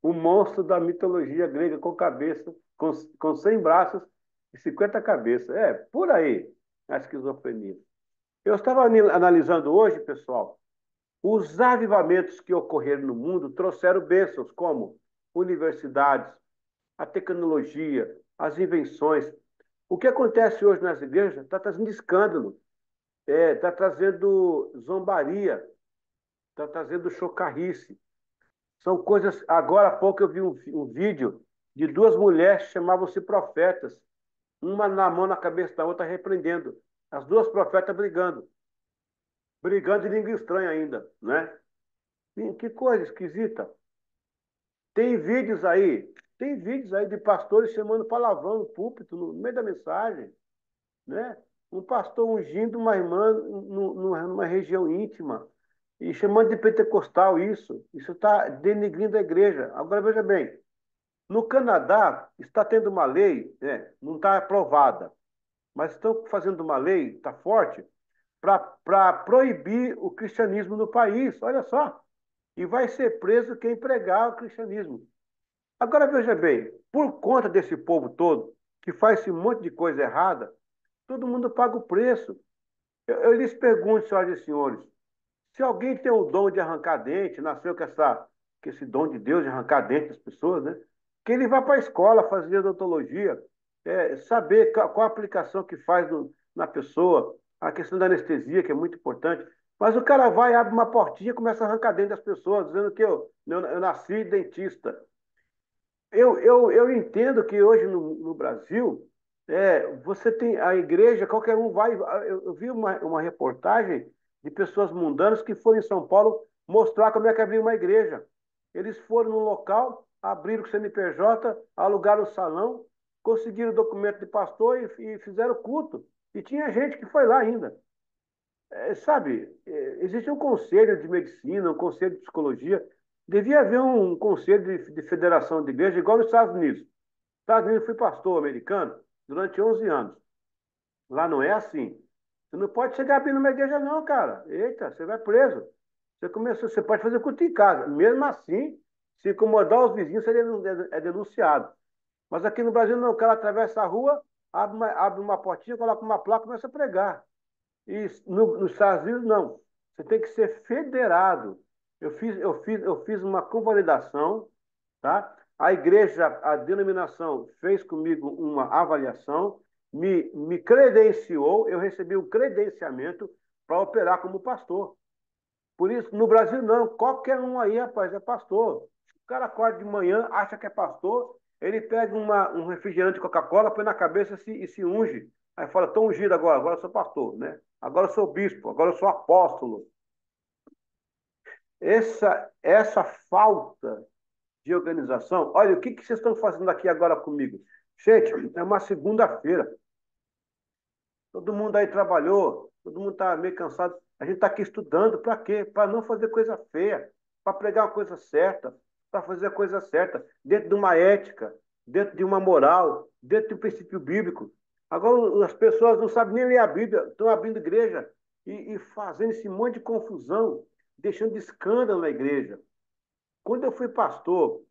um monstro da mitologia grega com cabeça, com 100 braços e 50 cabeças. É, por aí, a esquizofrenia. Eu estava analisando hoje, pessoal, os avivamentos que ocorreram no mundo trouxeram bênçãos como universidades, a tecnologia, as invenções. O que acontece hoje nas igrejas está trazendo escândalo, está trazendo zombaria, está trazendo chocarrice. São coisas. Agora há pouco eu vi um vídeo de duas mulheres que chamavam-se profetas, uma na mão na cabeça da outra, repreendendo. As duas profetas brigando de língua estranha ainda, né? Que coisa esquisita. Tem vídeos aí de pastores chamando palavrão no púlpito, no meio da mensagem, né? Um pastor ungindo uma irmã numa região íntima e chamando de pentecostal isso. Isso está denegrindo a igreja. Agora, veja bem, no Canadá está tendo uma lei, né? Não está aprovada, mas estão fazendo uma lei, está forte, para proibir o cristianismo no país. Olha só. E vai ser preso quem pregar o cristianismo. Agora veja bem, por conta desse povo todo, que faz esse monte de coisa errada, todo mundo paga o preço. Eu lhes pergunto, senhoras e senhores, se alguém tem o dom de arrancar dente, nasceu com esse dom de Deus de arrancar dente das pessoas, né? Que ele vá para a escola fazer odontologia, saber qual a aplicação que faz na pessoa, a questão da anestesia, que é muito importante. Mas o cara vai, abre uma portinha e começa a arrancar dente das pessoas, dizendo que eu nasci dentista. Eu entendo que hoje no Brasil, você tem a igreja, qualquer um vai. Eu vi uma reportagem de pessoas mundanas que foram em São Paulo mostrar como é que abrir uma igreja. Eles foram no local, abriram o CNPJ, alugaram o salão, conseguiram o documento de pastor e fizeram culto. E tinha gente que foi lá ainda. Sabe, existe um conselho de medicina, um conselho de psicologia. Devia haver um conselho de federação de igreja, igual nos Estados Unidos. Nos Estados Unidos, eu fui pastor americano durante 11 anos. Lá não é assim. Você não pode chegar abrindo uma igreja, não, cara. Eita, você vai preso. Você pode fazer culto em casa. Mesmo assim, se incomodar os vizinhos, você é denunciado. Mas aqui no Brasil, não. O cara atravessa a rua, abre uma portinha, coloca uma placa e começa a pregar. E nos Estados Unidos, não. Você tem que ser federado. Eu fiz uma convalidação, tá? A igreja, a denominação, fez comigo uma avaliação me credenciou, eu recebi um credenciamento para operar como pastor. Por isso, no Brasil, não. Qualquer um aí, rapaz, é pastor. O cara acorda de manhã, acha que é pastor, ele pega um refrigerante de Coca-Cola, põe na cabeça e se unge. Aí fala, estou ungido agora eu sou pastor, né? Agora eu sou bispo, agora eu sou apóstolo. Essa falta de organização. Olha, o que vocês estão fazendo aqui agora comigo? Gente, é uma segunda-feira. Todo mundo aí trabalhou, todo mundo está meio cansado. A gente está aqui estudando para quê? Para não fazer coisa feia, para pregar uma coisa certa, para fazer a coisa certa, dentro de uma ética, dentro de uma moral, dentro de um princípio bíblico. Agora as pessoas não sabem nem ler a Bíblia, estão abrindo igreja e fazendo esse monte de confusão, deixando de escândalo na igreja. Quando eu fui pastor,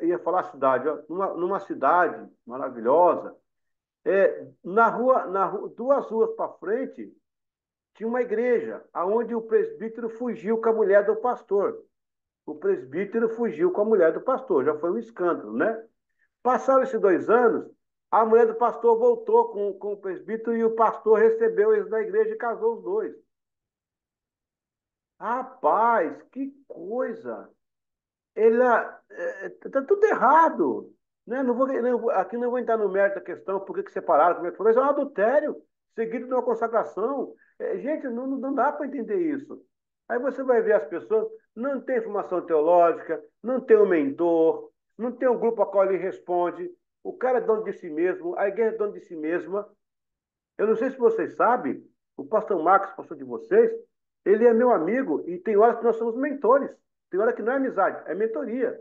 ia falar a cidade, ó, numa cidade maravilhosa, na rua, 2 ruas para frente, tinha uma igreja, aonde o presbítero fugiu com a mulher do pastor. O presbítero fugiu com a mulher do pastor, já foi um escândalo, né? Passaram esses 2 anos, a mulher do pastor voltou com o presbítero e o pastor recebeu eles da igreja e casou os dois. Rapaz, que coisa! Está tudo errado. Né? Aqui não vou entrar no mérito da questão, por que separaram, como é que foi, mas é um adultério, seguido de uma consagração. Gente, não dá para entender isso. Aí você vai ver as pessoas, não tem formação teológica, não tem um mentor, não tem um grupo a qual ele responde, o cara é dono de si mesmo, a igreja é dono de si mesma. Eu não sei se vocês sabem, o pastor Marcos, pastor de vocês, ele é meu amigo e tem horas que nós somos mentores. Tem hora que não é amizade, é mentoria.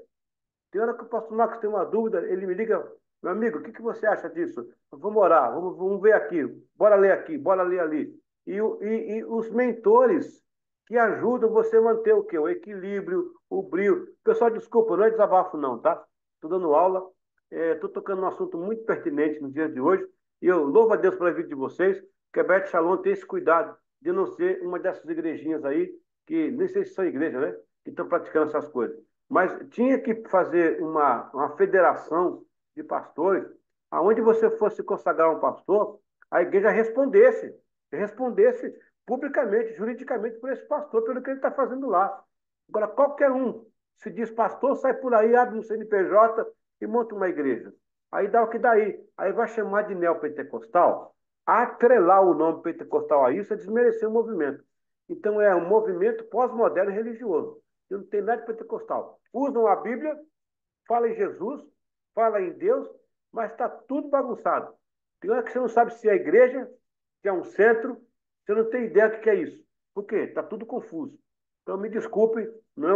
Tem hora que o pastor Marcos tem uma dúvida, ele me liga, meu amigo, o que você acha disso? Vamos orar, vamos ver aqui, bora ler ali. E os mentores que ajudam você a manter o quê? O equilíbrio, o brilho. Pessoal, desculpa, não é desabafo não, tá? Estou dando aula, estou tocando um assunto muito pertinente nos dias de hoje, e eu louvo a Deus pela vida de vocês, que a Beth Shalom tem esse cuidado de não ser uma dessas igrejinhas aí, que nem sei se são igreja, né? Que estão praticando essas coisas. Mas tinha que fazer uma federação de pastores, aonde você fosse consagrar um pastor, a igreja respondesse publicamente, juridicamente por esse pastor, pelo que ele está fazendo lá. Agora, qualquer um se diz pastor, sai por aí, abre um CNPJ e monta uma igreja. Aí dá o que daí. Aí vai chamar de neopentecostal. Atrelar o nome pentecostal a isso é desmerecer o movimento. Então, é um movimento pós-moderno religioso. E não tem nada de pentecostal. Usam a Bíblia, fala em Jesus, fala em Deus, mas está tudo bagunçado. Tem hora que você não sabe se é igreja, se é um centro, você não tem ideia do que é isso. Por quê? Está tudo confuso. Então, me desculpe, não é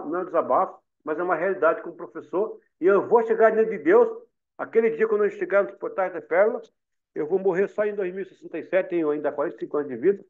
um desabafo, mas é uma realidade como professor. E eu vou chegar diante de Deus, aquele dia quando eu chegar nos portais da Pérola, eu vou morrer só em 2067, tenho ainda 45 anos de vida,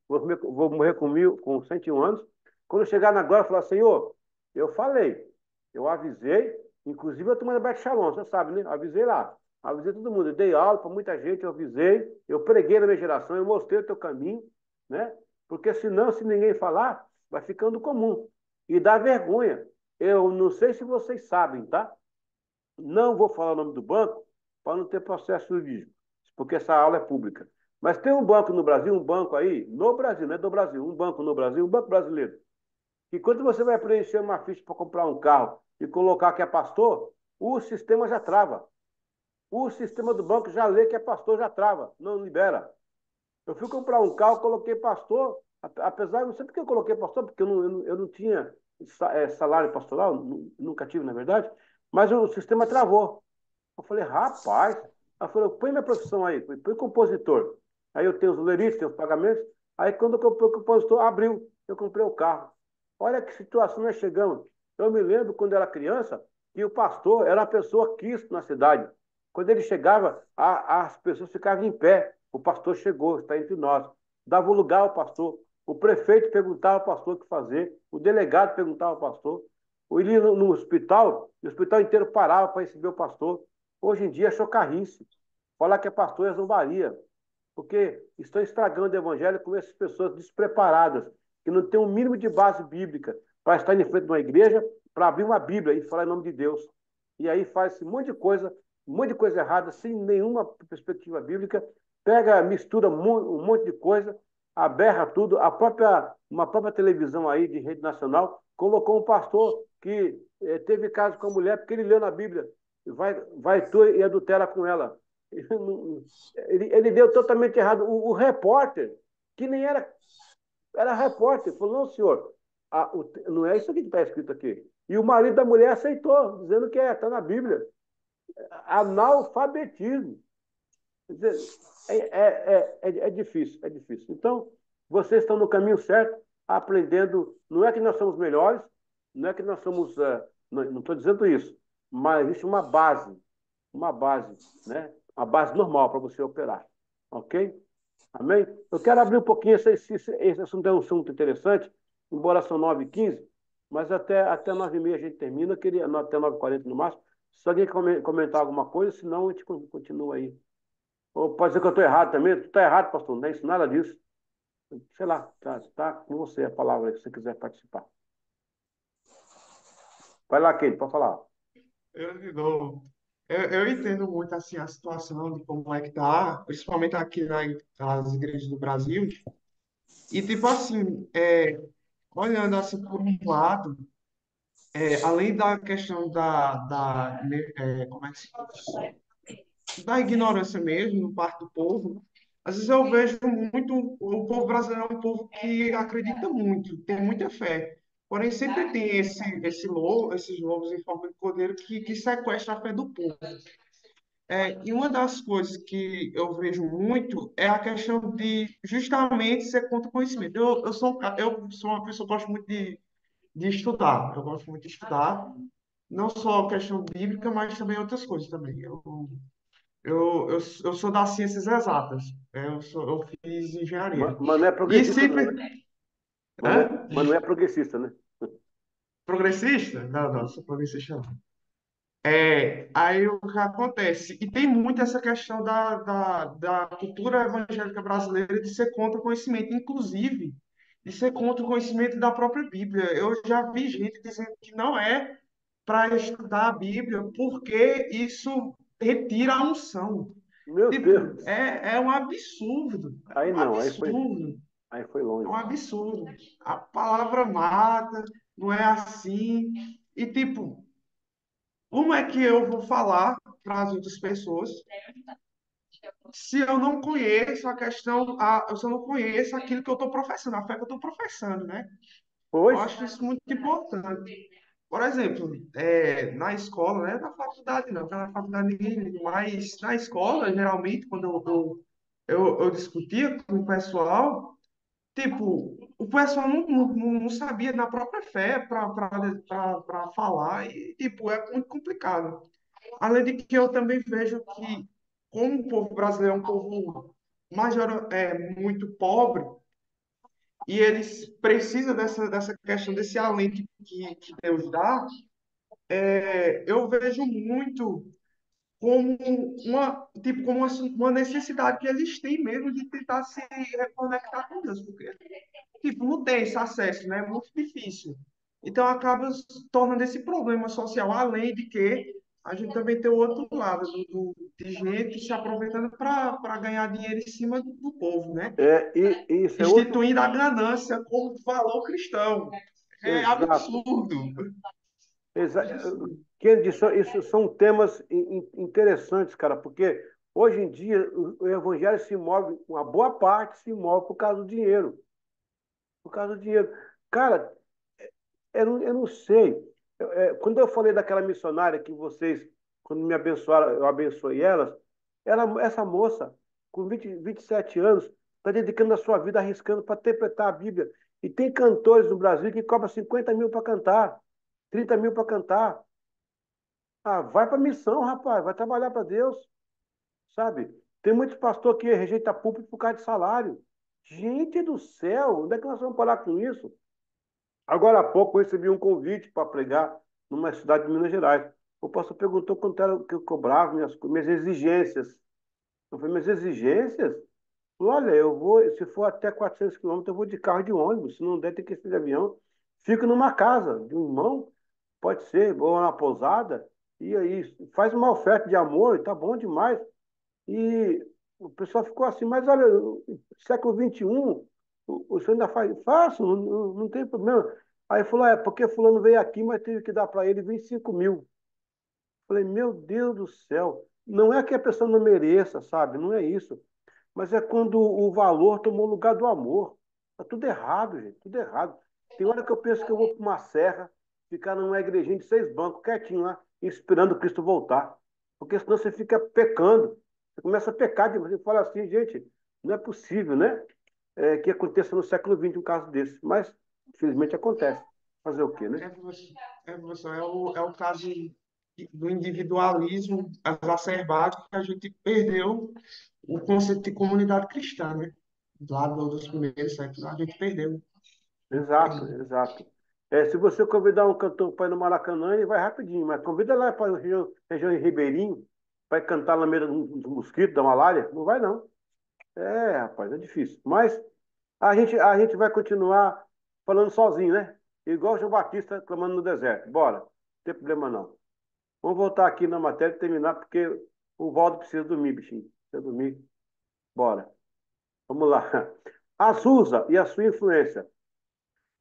vou morrer com 101 anos. Quando eu chegar na glória, eu falar, Senhor, eu falei, eu avisei, inclusive eu tomando Beth Shalom, você sabe, né? Avisei lá, avisei todo mundo, eu dei aula para muita gente, eu avisei, eu preguei na minha geração, eu mostrei o teu caminho, né? Porque senão, se ninguém falar, vai ficando comum. E dá vergonha. Eu não sei se vocês sabem, tá? Não vou falar o nome do banco para não ter processo jurídico, porque essa aula é pública. Mas tem um banco no Brasil, um banco aí, no Brasil, não é do Brasil, um banco no Brasil, um banco brasileiro, que quando você vai preencher uma ficha para comprar um carro e colocar que é pastor, o sistema já trava. O sistema do banco já lê que é pastor, já trava, não libera. Eu fui comprar um carro, coloquei pastor, apesar, não sei porque eu coloquei pastor, porque eu não tinha salário pastoral, nunca tive, na verdade, mas o sistema travou. Eu falei, rapaz, ela falou, põe minha profissão aí, põe compositor. Aí eu tenho os leritos, tenho os pagamentos. Aí quando eu comprei o compositor, abriu, eu comprei o carro. Olha que situação nós chegamos. Eu me lembro, quando eu era criança, que o pastor era uma pessoa quisto na cidade. Quando ele chegava, as pessoas ficavam em pé. O pastor chegou, está entre nós. Dava o lugar ao pastor. O prefeito perguntava ao pastor o que fazer. O delegado perguntava ao pastor. Ele ia no hospital, o hospital inteiro parava para receber o pastor. Hoje em dia é chocarrice. Falar que é pastor é zombaria. Porque estão estragando o evangelho com essas pessoas despreparadas, que não têm um mínimo de base bíblica para estar em frente de uma igreja, para abrir uma Bíblia e falar em nome de Deus. E aí faz um monte de coisa um monte de coisa errada, sem nenhuma perspectiva bíblica, pega, mistura um monte de coisa, aberra tudo. Uma própria televisão aí de rede nacional colocou um pastor que teve caso com a mulher porque ele leu na Bíblia, vai tu e adultera com ela. Ele deu totalmente errado. O repórter, que nem era repórter, falou, não, senhor, não é isso aqui que está escrito aqui. E o marido da mulher aceitou, dizendo que está na Bíblia. Analfabetismo. Quer dizer, é difícil, é difícil. Então, vocês estão no caminho certo, aprendendo. Não é que nós somos melhores, não é que nós somos. Não estou dizendo isso, mas existe uma base, né? Uma base normal para você operar. Ok? Amém? Eu quero abrir um pouquinho esse assunto, é um assunto interessante, embora são 9h15, mas até 9h30 a gente termina, queria, até 9h40 no máximo. Se alguém comentar alguma coisa, senão a gente continua aí. Ou pode ser que eu estou errado também. Tu está errado, pastor, não é isso, nada disso. Sei lá, tá com você a palavra aí, se você quiser participar. Vai lá, Kate, pode falar. Eu de novo. Eu entendo muito assim a situação de como é que tá, principalmente aqui nas igrejas do Brasil. E tipo assim, olhando assim por um lado, além da questão como é que se diz? Da ignorância mesmo, no parte do povo, às vezes eu vejo muito, o povo brasileiro é um povo que acredita muito, tem muita fé. Porém, sempre tem esses lobos em forma de cordeiro que sequestra a fé do povo. E uma das coisas que eu vejo muito é a questão de justamente ser contra o conhecimento. Eu sou uma pessoa que gosto muito de estudar. Eu gosto muito de estudar, não só a questão bíblica, mas também outras coisas também. Eu sou das ciências exatas. Eu fiz engenharia. Mas não é E progressista, não, né? sempre. Mas Hã? não é progressista, né? Progressista? Não, não, sou progressista não. Aí o que acontece? E tem muito essa questão da cultura evangélica brasileira de ser contra o conhecimento, inclusive de ser contra o conhecimento da própria Bíblia. Eu já vi gente dizendo que não é para estudar a Bíblia porque isso retira a unção. Meu Tipo, Deus. é um absurdo. É Aí um não, absurdo. aí foi É um longe. absurdo. A palavra mata, não é assim. E, tipo, como é que eu vou falar para as outras pessoas se eu não conheço se eu não conheço aquilo que eu estou professando, a fé que eu estou professando, né? Eu Pois, acho isso muito importante. Por exemplo, na escola, né? Na faculdade não, porque na faculdade ninguém liga, mas na escola, geralmente, quando eu discutia com o pessoal, tipo, o pessoal não sabia da própria fé para falar, e, tipo, é muito complicado. Além de que eu também vejo que, como o povo brasileiro é um povo muito pobre, e eles precisam dessa questão, desse alento que Deus dá, eu vejo muito como uma necessidade que eles têm mesmo de tentar se reconectar com Deus, porque tipo, não tem esse acesso, né? É muito difícil. Então acaba se tornando esse problema social, além de que a gente também tem o outro lado de gente se aproveitando para ganhar dinheiro em cima do povo, né? e isso é outro. Instituindo a ganância como valor cristão. É Exato. absurdo. Exa Absurdo. Kennedy, isso são temas interessantes, cara, porque hoje em dia o evangelho se move, uma boa parte se move por causa do dinheiro. Por causa do dinheiro. Cara, eu não sei. Quando eu falei daquela missionária que vocês, quando me abençoaram, eu abençoei elas, essa moça, com 27 anos, está dedicando a sua vida, arriscando para interpretar a Bíblia. E tem cantores no Brasil que cobram 50 mil para cantar, 30 mil para cantar. Ah, vai para a missão, rapaz, vai trabalhar para Deus, sabe? Tem muitos pastores que rejeitam púlpito por causa de salário. Gente do céu, onde é que nós vamos parar com isso? Agora há pouco eu recebi um convite para pregar numa cidade de Minas Gerais. O pastor perguntou quanto era que eu cobrava, minhas exigências. Eu falei, minhas exigências? Olha, eu vou, se for até 400 quilômetros, eu vou de carro e de ônibus. Se não der, tem que ser de avião. Fico numa casa de um irmão, pode ser, ou na pousada, E aí, faz uma oferta de amor, tá bom demais. E o pessoal ficou assim, mas olha, no século XXI, o senhor ainda faz? Faço, não tem problema. Aí falou, porque fulano veio aqui, mas teve que dar para ele 25 mil. Falei, meu Deus do céu, não é que a pessoa não mereça, sabe? Não é isso. Mas é quando o valor tomou o lugar do amor. Tá tudo errado, gente, tudo errado. Tem hora que eu penso que eu vou para uma serra, ficar numa igrejinha de 6 bancos, quietinho lá, esperando Cristo voltar. Porque senão você fica pecando. Você começa a pecar, você fala assim, gente, não é possível, né? Que aconteça no século XX um caso desse. Mas, infelizmente, acontece. Fazer o quê, né? Professor, é o caso do individualismo exacerbado que a gente perdeu o conceito de comunidade cristã, né? Lá dos primeiros séculos, a gente perdeu. Exato, exato. Se você convidar um cantor para ir no Maracanã, ele vai rapidinho, mas convida lá para a região de Ribeirinho, vai cantar na beira dos mosquitos, da malária, não vai não. Rapaz, é difícil. Mas a gente vai continuar falando sozinho, né? Igual o João Batista clamando no deserto. Bora, não tem problema não. Vamos voltar aqui na matéria e terminar, porque o Valdo precisa dormir, bichinho. Precisa dormir. Bora. Vamos lá. Azusa e a sua influência.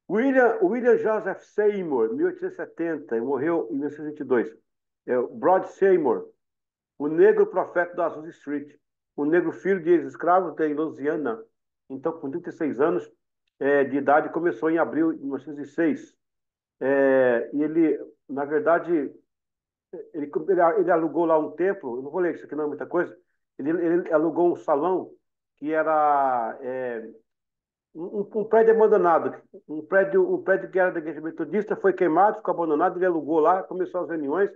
William Joseph Seymour, 1870, e morreu em 1922. Broad Seymour, o negro profeta do Azusa Street, o negro filho de ex-escravos da Louisiana. Então, com 36 anos de idade, começou em abril de 1906. E ele, na verdade, ele alugou lá um templo, eu não vou ler isso aqui não é muita coisa, ele alugou um salão que era um prédio abandonado, um prédio que era da igreja metodista, foi queimado, ficou abandonado, ele alugou lá, começou as reuniões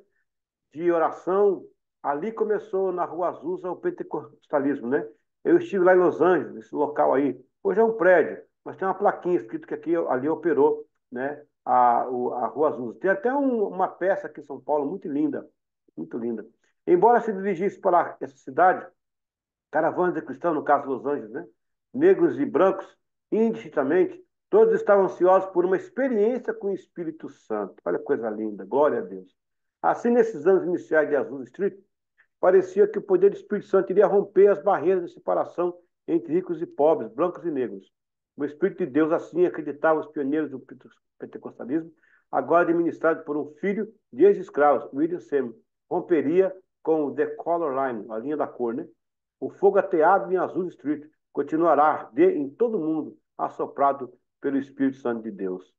de oração, ali começou na Rua Azusa o pentecostalismo, né? Eu estive lá em Los Angeles, esse local aí, hoje é um prédio, mas tem uma plaquinha escrito que ali operou, né? A Rua Azusa. Tem até uma peça aqui em São Paulo, muito linda, muito linda. Embora se dirigisse para essa cidade, caravanas de cristãos, no caso de Los Angeles, né? Negros e brancos, indistintamente, todos estavam ansiosos por uma experiência com o Espírito Santo. Olha que coisa linda, glória a Deus. Assim, nesses anos iniciais de Azusa Street, parecia que o poder do Espírito Santo iria romper as barreiras de separação entre ricos e pobres, brancos e negros. O Espírito de Deus, assim acreditavam os pioneiros do pentecostalismo, agora administrado por um filho de ex-escravos, William Seymour, romperia com o The Color Line, a linha da cor, né? O fogo ateado em Azusa Street continuará a arder em todo o mundo, assoprado pelo Espírito Santo de Deus.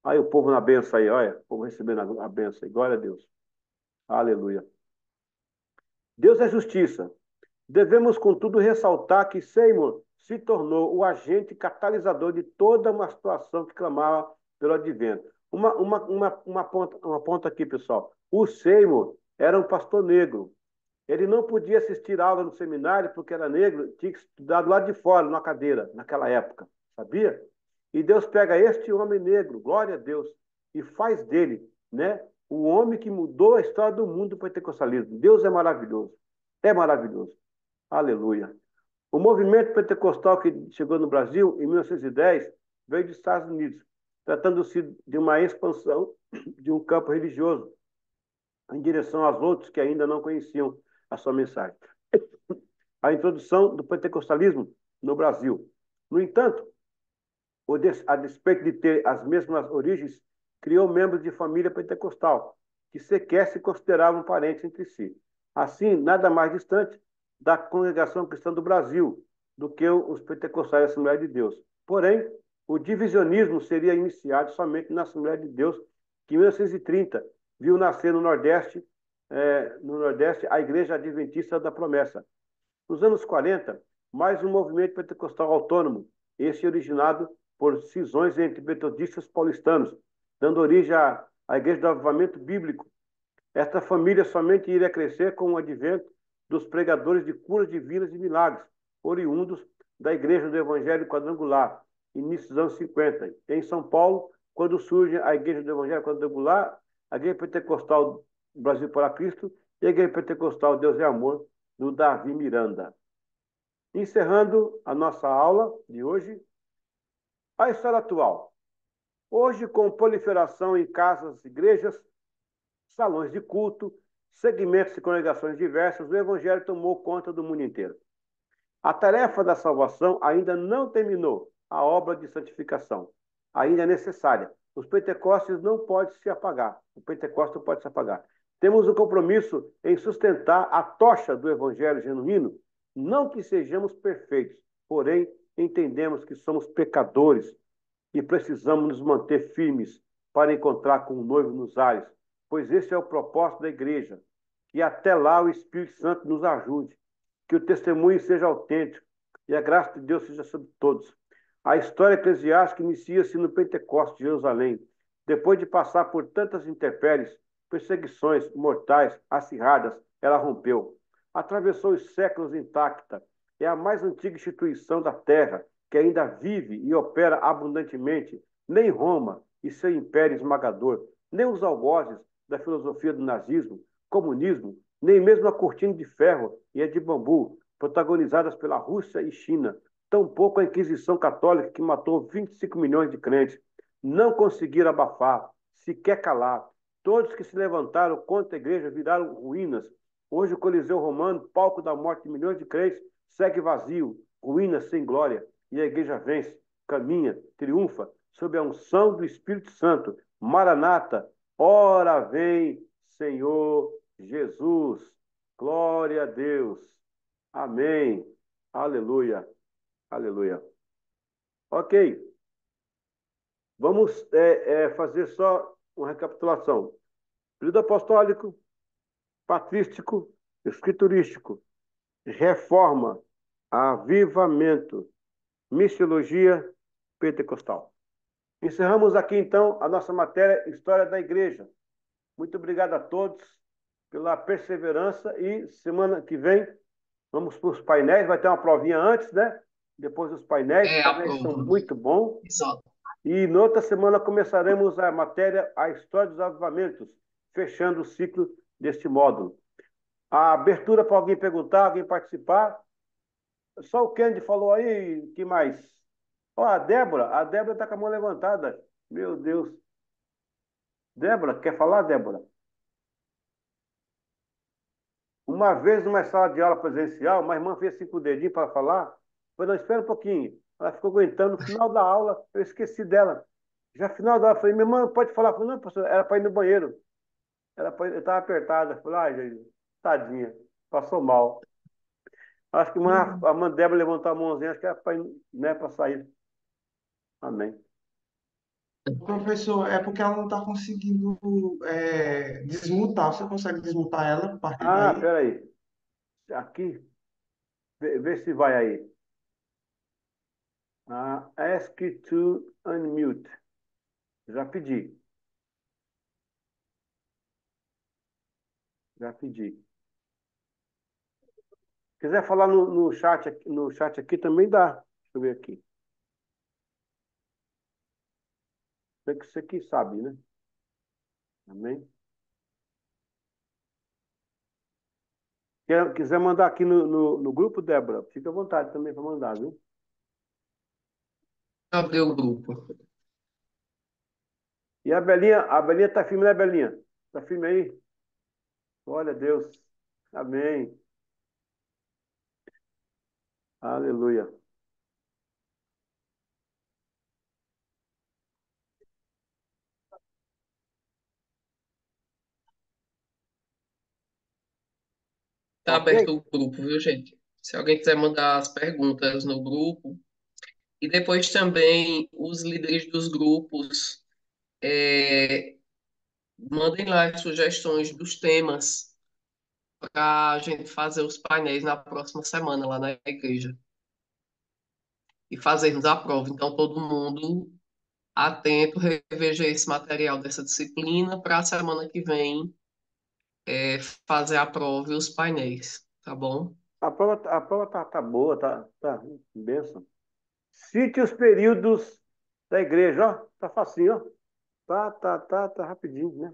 Aí o povo na benção aí, olha, o povo recebendo a benção aí, glória a Deus. Aleluia. Deus é justiça. Devemos, contudo, ressaltar que Seymour se tornou o agente catalisador de toda uma situação que clamava pelo advento. Uma ponta aqui, pessoal. O Seymour era um pastor negro. Ele não podia assistir aula no seminário porque era negro, tinha que estudar do lado de fora, numa cadeira, naquela época, sabia? E Deus pega este homem negro, glória a Deus, e faz dele, né, o homem que mudou a história do mundo do pentecostalismo. Deus é maravilhoso, é maravilhoso. Aleluia. O movimento pentecostal que chegou no Brasil em 1910 veio dos Estados Unidos, tratando-se de uma expansão de um campo religioso em direção aos outros que ainda não conheciam a sua mensagem. A introdução do pentecostalismo no Brasil. No entanto, a despeito de ter as mesmas origens, criou membros de família pentecostal, que sequer se consideravam parentes entre si. Assim, nada mais distante da congregação cristã do Brasil do que os pentecostais da Assembleia de Deus. Porém, o divisionismo seria iniciado somente na Assembleia de Deus, que em 1930 viu nascer no Nordeste a Igreja Adventista da Promessa. Nos anos 40, mais um movimento pentecostal autônomo, esse originado por cisões entre metodistas paulistanos, dando origem à Igreja do Avivamento Bíblico. Esta família somente iria crescer com o advento dos pregadores de curas divinas e milagres, oriundos da Igreja do Evangelho Quadrangular, início dos anos 50. Em São Paulo, quando surge a Igreja do Evangelho Quadrangular, a Igreja Pentecostal Brasil para Cristo e a Igreja Pentecostal Deus é Amor, do Davi Miranda. Encerrando a nossa aula de hoje, a história atual. Hoje, com proliferação em casas, igrejas, salões de culto segmentos e congregações diversas, o Evangelho tomou conta do mundo inteiro. A tarefa da salvação ainda não terminou. A obra de santificação ainda é necessária. Os Pentecostes não podem se apagar. O Pentecostes não pode se apagar. Temos o compromisso em sustentar a tocha do Evangelho genuíno. Não que sejamos perfeitos, porém entendemos que somos pecadores e precisamos nos manter firmes para encontrar com o noivo nos ares, pois esse é o propósito da igreja. Que até lá o Espírito Santo nos ajude, que o testemunho seja autêntico e a graça de Deus seja sobre todos. A história eclesiástica inicia-se no Pentecostes de Jerusalém, depois de passar por tantas intempéries, perseguições mortais, acirradas, ela rompeu. Atravessou os séculos intacta. É a mais antiga instituição da Terra, que ainda vive e opera abundantemente. Nem Roma e seu império esmagador, nem os algozes da filosofia do nazismo, comunismo, nem mesmo a cortina de ferro e a de bambu, protagonizadas pela Rússia e China, tampouco a Inquisição Católica, que matou 25 milhões de crentes, não conseguiram abafar, sequer calar. Todos que se levantaram contra a igreja viraram ruínas. Hoje o Coliseu Romano, palco da morte de milhões de crentes, segue vazio, ruínas sem glória, e a igreja vence, caminha, triunfa, sob a unção do Espírito Santo. Maranata, ora vem, Senhor Jesus. Glória a Deus. Amém. Aleluia. Aleluia. Ok. Vamos fazer só uma recapitulação. Período apostólico, patrístico, escriturístico, reforma, avivamento, missiologia pentecostal. Encerramos aqui, então, a nossa matéria História da Igreja. Muito obrigado a todos pela perseverança e semana que vem vamos para os painéis. Vai ter uma provinha antes, né? Depois dos painéis. Os É, painéis são aprovo. muito bons. Exato. E na outra semana começaremos a matéria A História dos Avivamentos, fechando o ciclo deste módulo. A abertura para alguém perguntar, alguém participar. Só o Kennedy falou aí, que mais? Ó, a Débora está com a mão levantada. Meu Deus. Débora, quer falar, Débora? Uma vez, numa sala de aula presencial, uma irmã fez 5 dedinhos para falar. Falei, não, espera um pouquinho. Ela ficou aguentando. No final da aula, eu esqueci dela. Já no final da aula, eu falei, minha irmã, pode falar? Eu falei, não, professor, era para ir no banheiro. Eu estava apertada. Eu falei, ai, gente, tadinha, passou mal. Acho que a mãe Débora levantou a mãozinha, acho que era para ir, né, para sair. Amém. Professor, é porque ela não está conseguindo desmutar. Você consegue desmutar ela a partir Ah, daí? peraí. Aqui, vê se vai aí. Ask to unmute. Já pedi. Já pedi. Se quiser falar no chat aqui também dá. Deixa eu ver aqui. Sei que você aqui sabe, né? Amém? Quiser mandar aqui no grupo, Débora, fica à vontade também para mandar, viu? Abri o grupo. E a Belinha tá firme, né, Belinha? Tá firme aí? Glória a Deus. Amém. Aleluia. Tá Ok? aberto o grupo, viu, gente? Se alguém quiser mandar as perguntas no grupo. E depois também os líderes dos grupos mandem lá as sugestões dos temas para a gente fazer os painéis na próxima semana lá na igreja e fazermos a prova. Então, todo mundo atento, reveja esse material dessa disciplina para a semana que vem fazer a prova e os painéis, tá bom? A prova tá boa, tá bênção. Cite os períodos da igreja, ó. Tá facinho, ó. Tá rapidinho, né?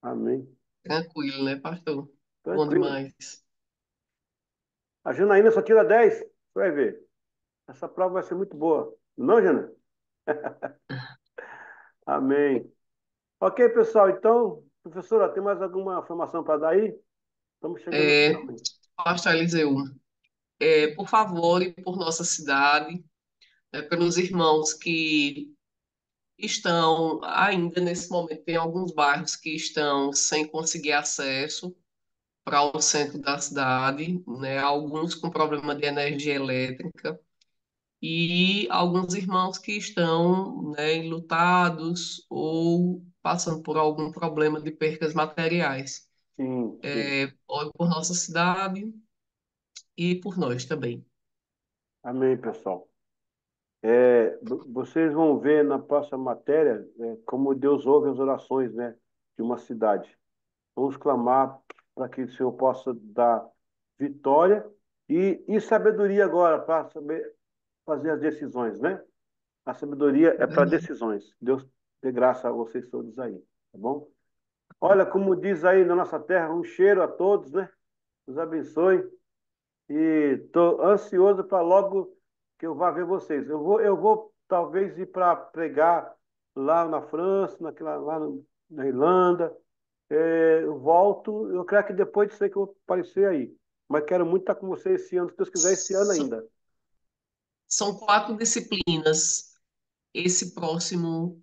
Amém. Tranquilo, né, pastor? Bom Tranquilo. demais. A Janaína só tira 10. Você vai ver. Essa prova vai ser muito boa. Não, Jana? Amém. Ok, pessoal. Então, Professora, tem mais alguma informação para dar aí? Estamos chegando no É, final, hein? Pastor Eliseu, por favor, e por nossa cidade, pelos irmãos que estão ainda nesse momento, tem alguns bairros que estão sem conseguir acesso para o centro da cidade, né? Alguns com problema de energia elétrica e alguns irmãos que estão, né, enlutados ou passando por algum problema de percas materiais. Sim, sim. Ore por nossa cidade e por nós também. Amém, pessoal. Vocês vão ver na próxima matéria, como Deus ouve as orações, né, de uma cidade. Vamos clamar para que o Senhor possa dar vitória e sabedoria agora para saber fazer as decisões, né? A sabedoria É é para verdade. decisões. Deus dê graça a vocês todos aí, tá bom? Olha, como diz aí na nossa terra, um cheiro a todos, né? Nos abençoe. E estou ansioso para logo que eu vá ver vocês. Eu vou talvez ir para pregar lá na França, na Irlanda. Eu volto, eu creio que depois disso aí que eu vou aparecer aí. Mas quero muito estar com vocês esse ano, se Deus quiser, esse ano S- ainda. São 4 disciplinas. Esse próximo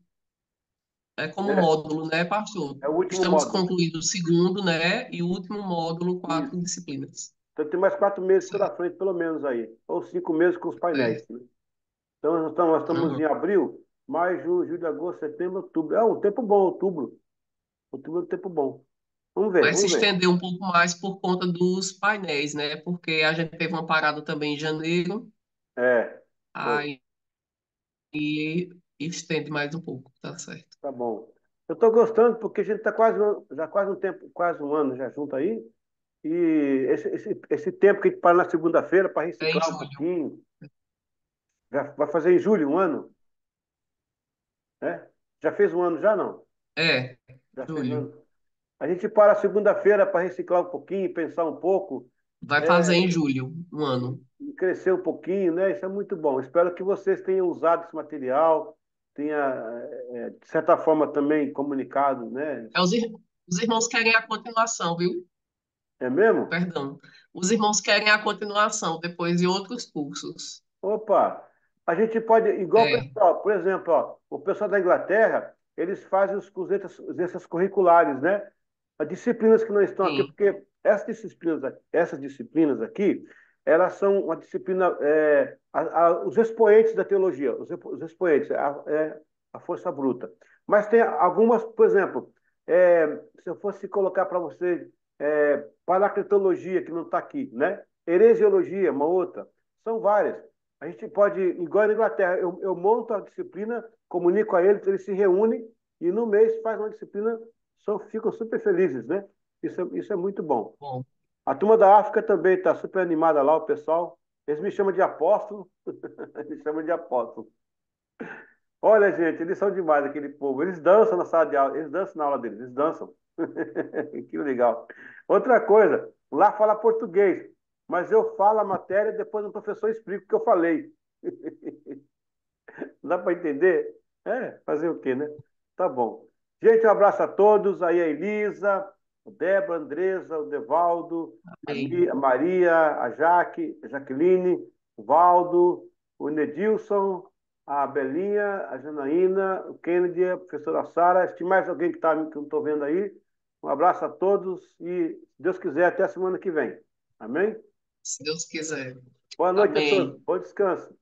é como É, módulo, né, pastor? é o último Estamos módulo. concluindo o segundo, né? E o último módulo, Isso. 4 disciplinas. Então tem mais 4 meses pela Certo. frente, pelo menos aí. Ou 5 meses com os painéis, Certo. né? Então nós estamos Uhum. em abril, maio, junho, julho, agosto, setembro, outubro. É um tempo bom, outubro. Outubro é um tempo bom. Vamos ver, Vai se vamos ver. estender um pouco mais por conta dos painéis, né? Porque a gente teve uma parada também em janeiro, É, foi. aí estende mais um pouco, tá certo. Tá bom. Eu estou gostando porque a gente está quase, já quase um tempo, quase um ano já junto aí. E esse tempo que a gente para na segunda-feira para É em reciclar um julho. pouquinho, já vai fazer em julho um ano, né? Já fez um ano já não? É, Já fez um julho. ano. A gente para segunda-feira para reciclar um pouquinho, pensar um pouco, Vai fazer é, em julho, um ano. e crescer um pouquinho, né? Isso é muito bom. Espero que vocês tenham usado esse material, tenha, de certa forma, também comunicado, né? Os irmãos querem a continuação, viu? É mesmo? Perdão. Os irmãos querem a continuação depois de outros cursos. Opa! A gente pode, igual o É, pessoal, por exemplo, ó, o pessoal da Inglaterra, eles fazem os extras curriculares, né? As disciplinas que não estão aqui, sim. porque essas disciplinas aqui, elas são uma disciplina, os expoentes da teologia, os expoentes, a força bruta. Mas tem algumas, por exemplo, se eu fosse colocar para você, paracletologia, que não está aqui, né? Heresiologia, uma outra. São várias. A gente pode, igual na Inglaterra, eu monto a disciplina, comunico a eles se reúnem e no mês faz uma disciplina, ficam super felizes, né? Isso é muito bom. Bom, A turma da África também está super animada lá, o pessoal. Eles me chamam de apóstolo, eles me chamam de apóstolo. Olha, gente, eles são demais, aquele povo. Eles dançam na sala de aula, eles dançam na aula deles, eles dançam. Que legal. Outra coisa, lá fala português, mas eu falo a matéria e depois o professor explica o que eu falei. Dá para entender? Fazer o quê, né? Tá bom. Gente, um abraço a todos. Aí a Elisa, a Débora, a Andresa, o Devaldo, amém. a Maria, a Jaque, a Jaqueline, o Valdo, o Nedilson, a Belinha, a Janaína, o Kennedy, a professora Sara. Se tem mais alguém que eu não estou vendo aí, um abraço a todos e, se Deus quiser, até a semana que vem. Amém? Se Deus quiser. Boa noite a todos. Amém. Bom descanso.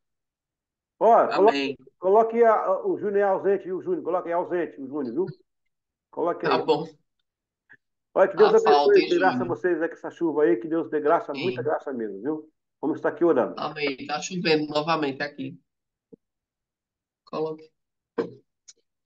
Ó, Amém. coloque o Júnior é ausente, viu, Júnior? Coloque aí ausente, o Júnior, viu? Coloque Tá aí. bom. Olha, que Deus A falta abençoe, em dê graça a julho. vocês aí com essa chuva aí, que Deus dê graça, muita Sim. graça mesmo, viu? Vamos estar aqui orando. Amém. Tá chovendo novamente aqui. Coloque.